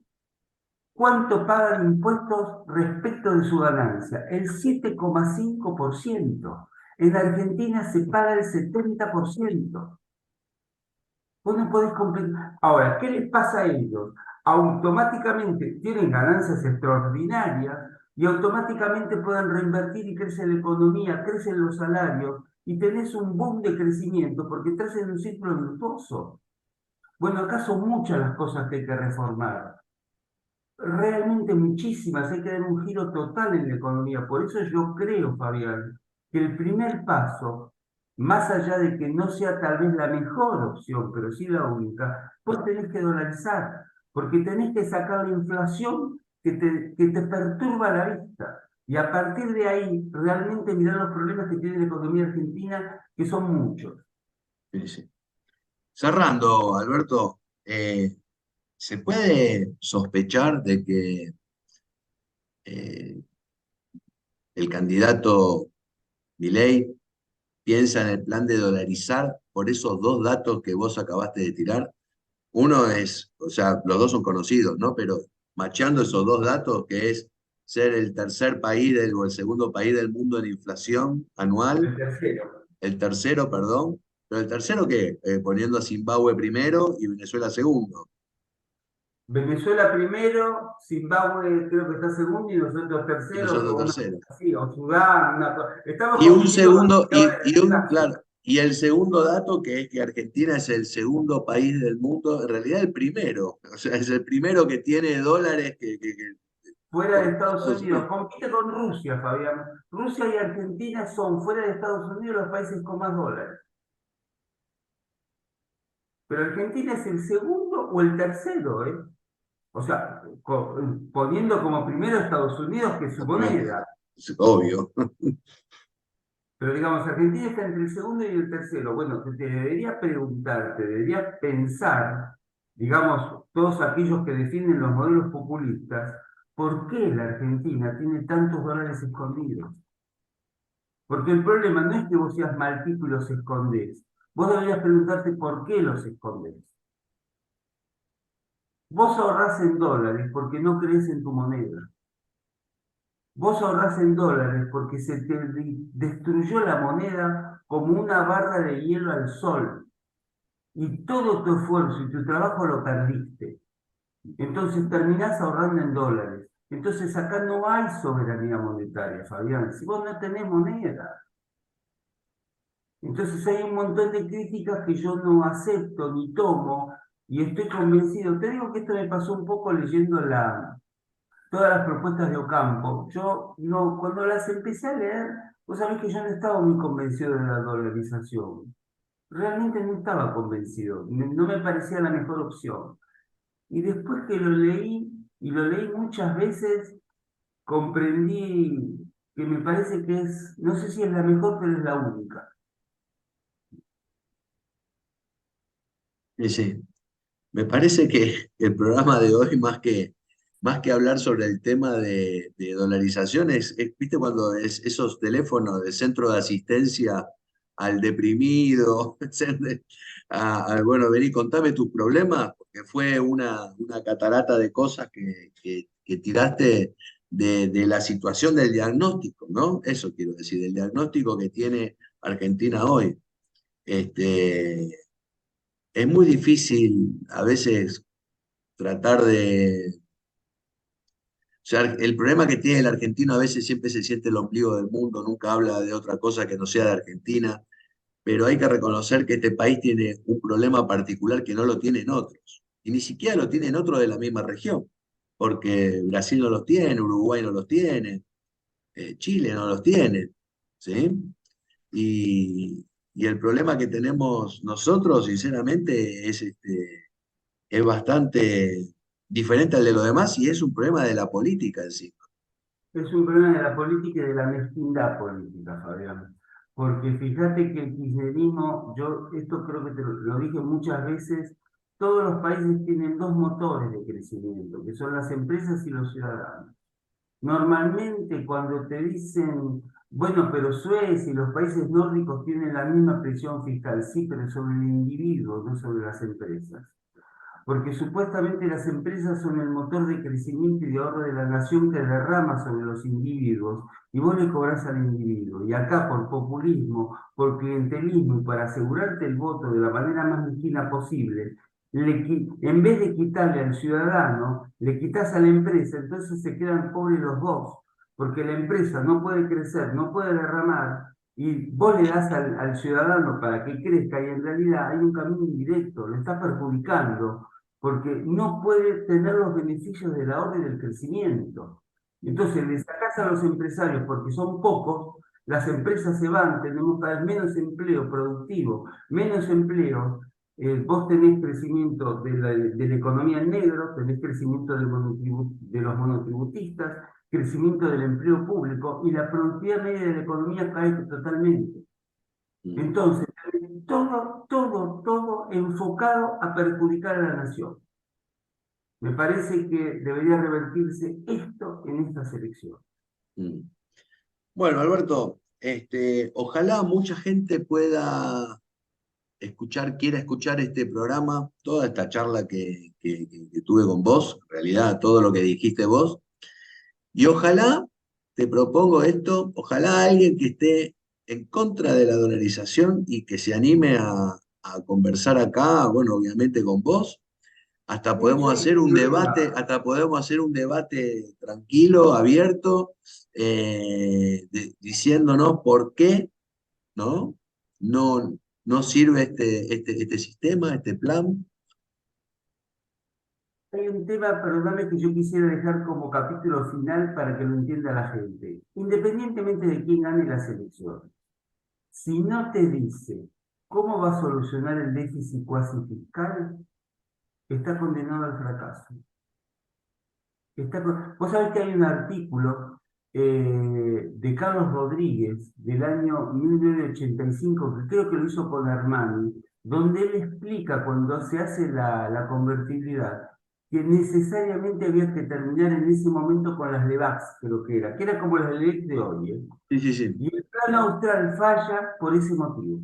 ¿Cuánto paga de impuestos respecto de su ganancia? El 7,5%. En Argentina se paga el 70%. Vos no podés completar. Ahora, ¿qué les pasa a ellos? Automáticamente tienen ganancias extraordinarias y automáticamente pueden reinvertir y crece la economía, crecen los salarios y tenés un boom de crecimiento porque estás en un ciclo virtuoso. Bueno, acá son muchas las cosas que hay que reformar. Realmente muchísimas, hay que dar un giro total en la economía. Por eso yo creo, Fabián, que el primer paso, más allá de que no sea tal vez la mejor opción, pero sí la única, vos tenés que dolarizar, porque tenés que sacar la inflación que te perturba la vista. Y a partir de ahí, realmente mirar los problemas que tiene la economía argentina, que son muchos. Sí, sí. Cerrando, Alberto, ¿se puede sospechar de que eh, el candidato Milei piensa en el plan de dolarizar por esos dos datos que vos acabaste de tirar? Uno es, o sea, los dos son conocidos, ¿no? Pero macheando esos dos datos, que es ser el tercer país o el segundo país del mundo en inflación anual, El tercero. el tercero, perdón, pero el tercero, ¿qué? Poniendo a Zimbabue primero y Venezuela segundo. Venezuela primero, Zimbabue creo que está segundo y nosotros Y terceros, nosotros o una tercero. cosa así, o Sudán, una cosa. Estamos Y un compitiendo con segundo, dólares en Asia. claro, y el segundo dato, que es que Argentina es el segundo país del mundo, en realidad el primero, o sea, es el primero que tiene dólares Fuera de por Estados Estados Unidos. Unidos. Compite con Rusia, Fabián. Rusia y Argentina son, fuera de Estados Unidos, los países con más dólares. Pero Argentina es el segundo o el tercero, ¿eh? O sea, poniendo como primero Estados Unidos, que es su moneda. Es obvio. Pero digamos, Argentina está entre el segundo y el tercero. Bueno, te debería preguntar, te debería pensar, digamos, todos aquellos que defienden los modelos populistas, ¿por qué la Argentina tiene tantos dólares escondidos? Porque el problema no es que vos seas mal tipo y los escondés. Vos deberías preguntarte por qué los escondés. Vos ahorrás en dólares porque no crees en tu moneda. Vos ahorrás en dólares porque se te destruyó la moneda como una barra de hielo al sol. Y todo tu esfuerzo y tu trabajo lo perdiste. Entonces terminás ahorrando en dólares. Entonces acá no hay soberanía monetaria, Fabián. Si vos no tenés moneda. Entonces hay un montón de críticas que yo no acepto ni tomo y estoy convencido. Te digo que esto me pasó un poco leyendo todas las propuestas de Ocampo. Yo no, cuando las empecé a leer, vos sabés que yo no estaba muy convencido de la dolarización. Realmente no estaba convencido, no me parecía la mejor opción. Y después que lo leí, y lo leí muchas veces, comprendí que me parece que es, no sé si es la mejor, pero es la única. Sí, sí. Me parece que el programa de hoy, más que hablar sobre el tema de dolarización, ¿viste cuando esos teléfonos de centro de asistencia al deprimido? Bueno, vení, contame tus problemas, porque fue una catarata de cosas que tiraste de la situación del diagnóstico, ¿no? Eso quiero decir, del diagnóstico que tiene Argentina hoy. Este, es muy difícil a veces tratar de... O sea, el problema que tiene el argentino a veces siempre se siente el ombligo del mundo, nunca habla de otra cosa que no sea de Argentina, pero hay que reconocer que este país tiene un problema particular que no lo tienen otros, y ni siquiera lo tienen otros de la misma región, porque Brasil no los tiene, Uruguay no los tiene, Chile no los tiene, ¿sí? Y el problema que tenemos nosotros, sinceramente, es bastante diferente al de los demás y es un problema de la política en sí. Es un problema de la política y de la mezquindad política, Fabián. Porque fíjate que el kirchnerismo, yo esto creo que te lo dije muchas veces, todos los países tienen dos motores de crecimiento, que son las empresas y los ciudadanos. Normalmente cuando te dicen, bueno, pero Suecia y los países nórdicos tienen la misma presión fiscal, sí, pero sobre el individuo, no sobre las empresas. porque supuestamente las empresas son el motor de crecimiento y de ahorro de la nación que derrama sobre los individuos, y vos le cobrás al individuo. Y acá por populismo, por clientelismo y para asegurarte el voto de la manera más mezquina posible, en vez de quitarle al ciudadano, le quitas a la empresa, entonces se quedan pobres los dos, porque la empresa no puede crecer, no puede derramar, y vos le das al ciudadano para que crezca, y en realidad hay un camino indirecto, le está perjudicando, porque no puede tener los beneficios del ahorro y del crecimiento. Entonces le sacás a los empresarios porque son pocos, las empresas se van, tenemos cada vez menos empleo productivo, menos empleo, vos tenés crecimiento de la economía en negro, tenés crecimiento de los monotributistas, crecimiento del empleo público, y la productividad media de la economía cae totalmente. Entonces, todo enfocado a perjudicar a la nación. Me parece que debería revertirse esto en estas elecciones. Bueno, Alberto, ojalá mucha gente pueda quiera escuchar este programa, toda esta charla que tuve con vos, en realidad todo lo que dijiste vos, y ojalá, te propongo esto, ojalá alguien que esté en contra de la dolarización y que se anime a conversar acá, bueno, obviamente con vos, hasta Sí, podemos yo no hacer tengo un debate, problema. hasta podemos hacer un debate tranquilo, abierto, diciéndonos por qué, ¿no? No, no sirve este sistema, este plan. Hay un tema, perdóname, que yo quisiera dejar como capítulo final para que lo entienda la gente. Independientemente de quién gane las elecciones, si no te dice cómo va a solucionar el déficit cuasi fiscal, está condenado al fracaso. Vos sabés que hay un artículo de Carlos Rodríguez del año 1985, que creo que lo hizo con Armani, donde él explica cuando se hace la convertibilidad, que necesariamente había que terminar en ese momento con las LEVAX, creo que era como las LEVAX de hoy, ¿eh? Sí, sí, sí. Y el plan austral falla por ese motivo.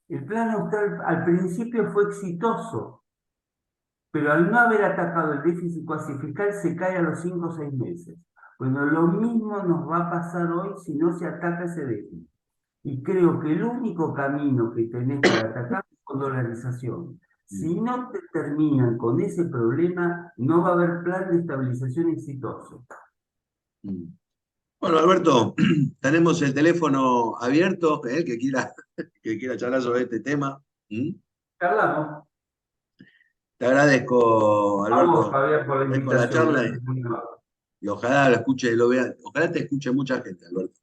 El plan austral al principio fue exitoso, pero al no haber atacado el déficit cuasi fiscal se cae a los 5 o 6 meses. Bueno, lo mismo nos va a pasar hoy si no se ataca ese déficit. Y creo que el único camino que tenés para atacar es con dolarización. Si no te terminan con ese problema, no va a haber plan de estabilización exitoso. Bueno, Alberto, tenemos el teléfono abierto, que quiera charlar sobre este tema. Charlamos. Te agradezco, A vos, Alberto, Fabián, por la agradezco la invitación. charla Gracias, muy amable. y ojalá la escuche y lo vea, ojalá te escuche mucha gente, Alberto.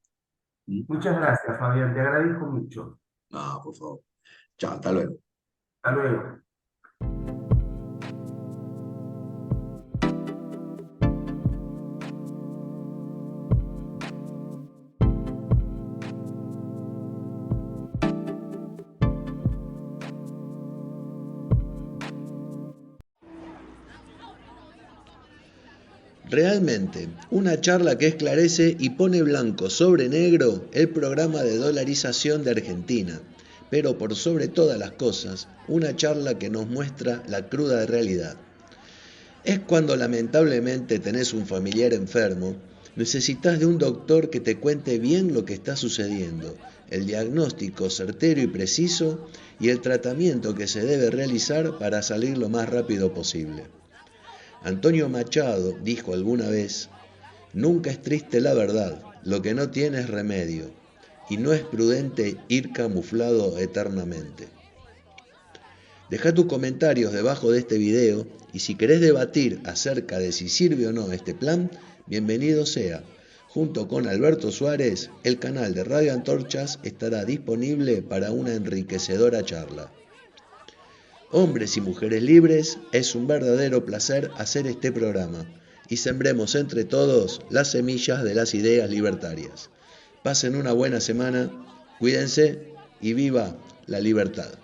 Muchas gracias, Fabián. Te agradezco mucho. No, por favor. Chao, hasta luego. Hasta luego. Realmente, una charla que esclarece y pone blanco sobre negro el programa de dolarización de Argentina, pero por sobre todas las cosas, una charla que nos muestra la cruda realidad. Es cuando lamentablemente tenés un familiar enfermo, necesitas de un doctor que te cuente bien lo que está sucediendo, el diagnóstico certero y preciso y el tratamiento que se debe realizar para salir lo más rápido posible. Antonio Machado dijo alguna vez: nunca es triste la verdad, lo que no tiene es remedio, y no es prudente ir camuflado eternamente. Deja tus comentarios debajo de este video y si querés debatir acerca de si sirve o no este plan, bienvenido sea. Junto con Alberto Suárez, el canal de Radio Antorchas estará disponible para una enriquecedora charla. Hombres y mujeres libres, es un verdadero placer hacer este programa y sembremos entre todos las semillas de las ideas libertarias. Pasen una buena semana, cuídense y viva la libertad.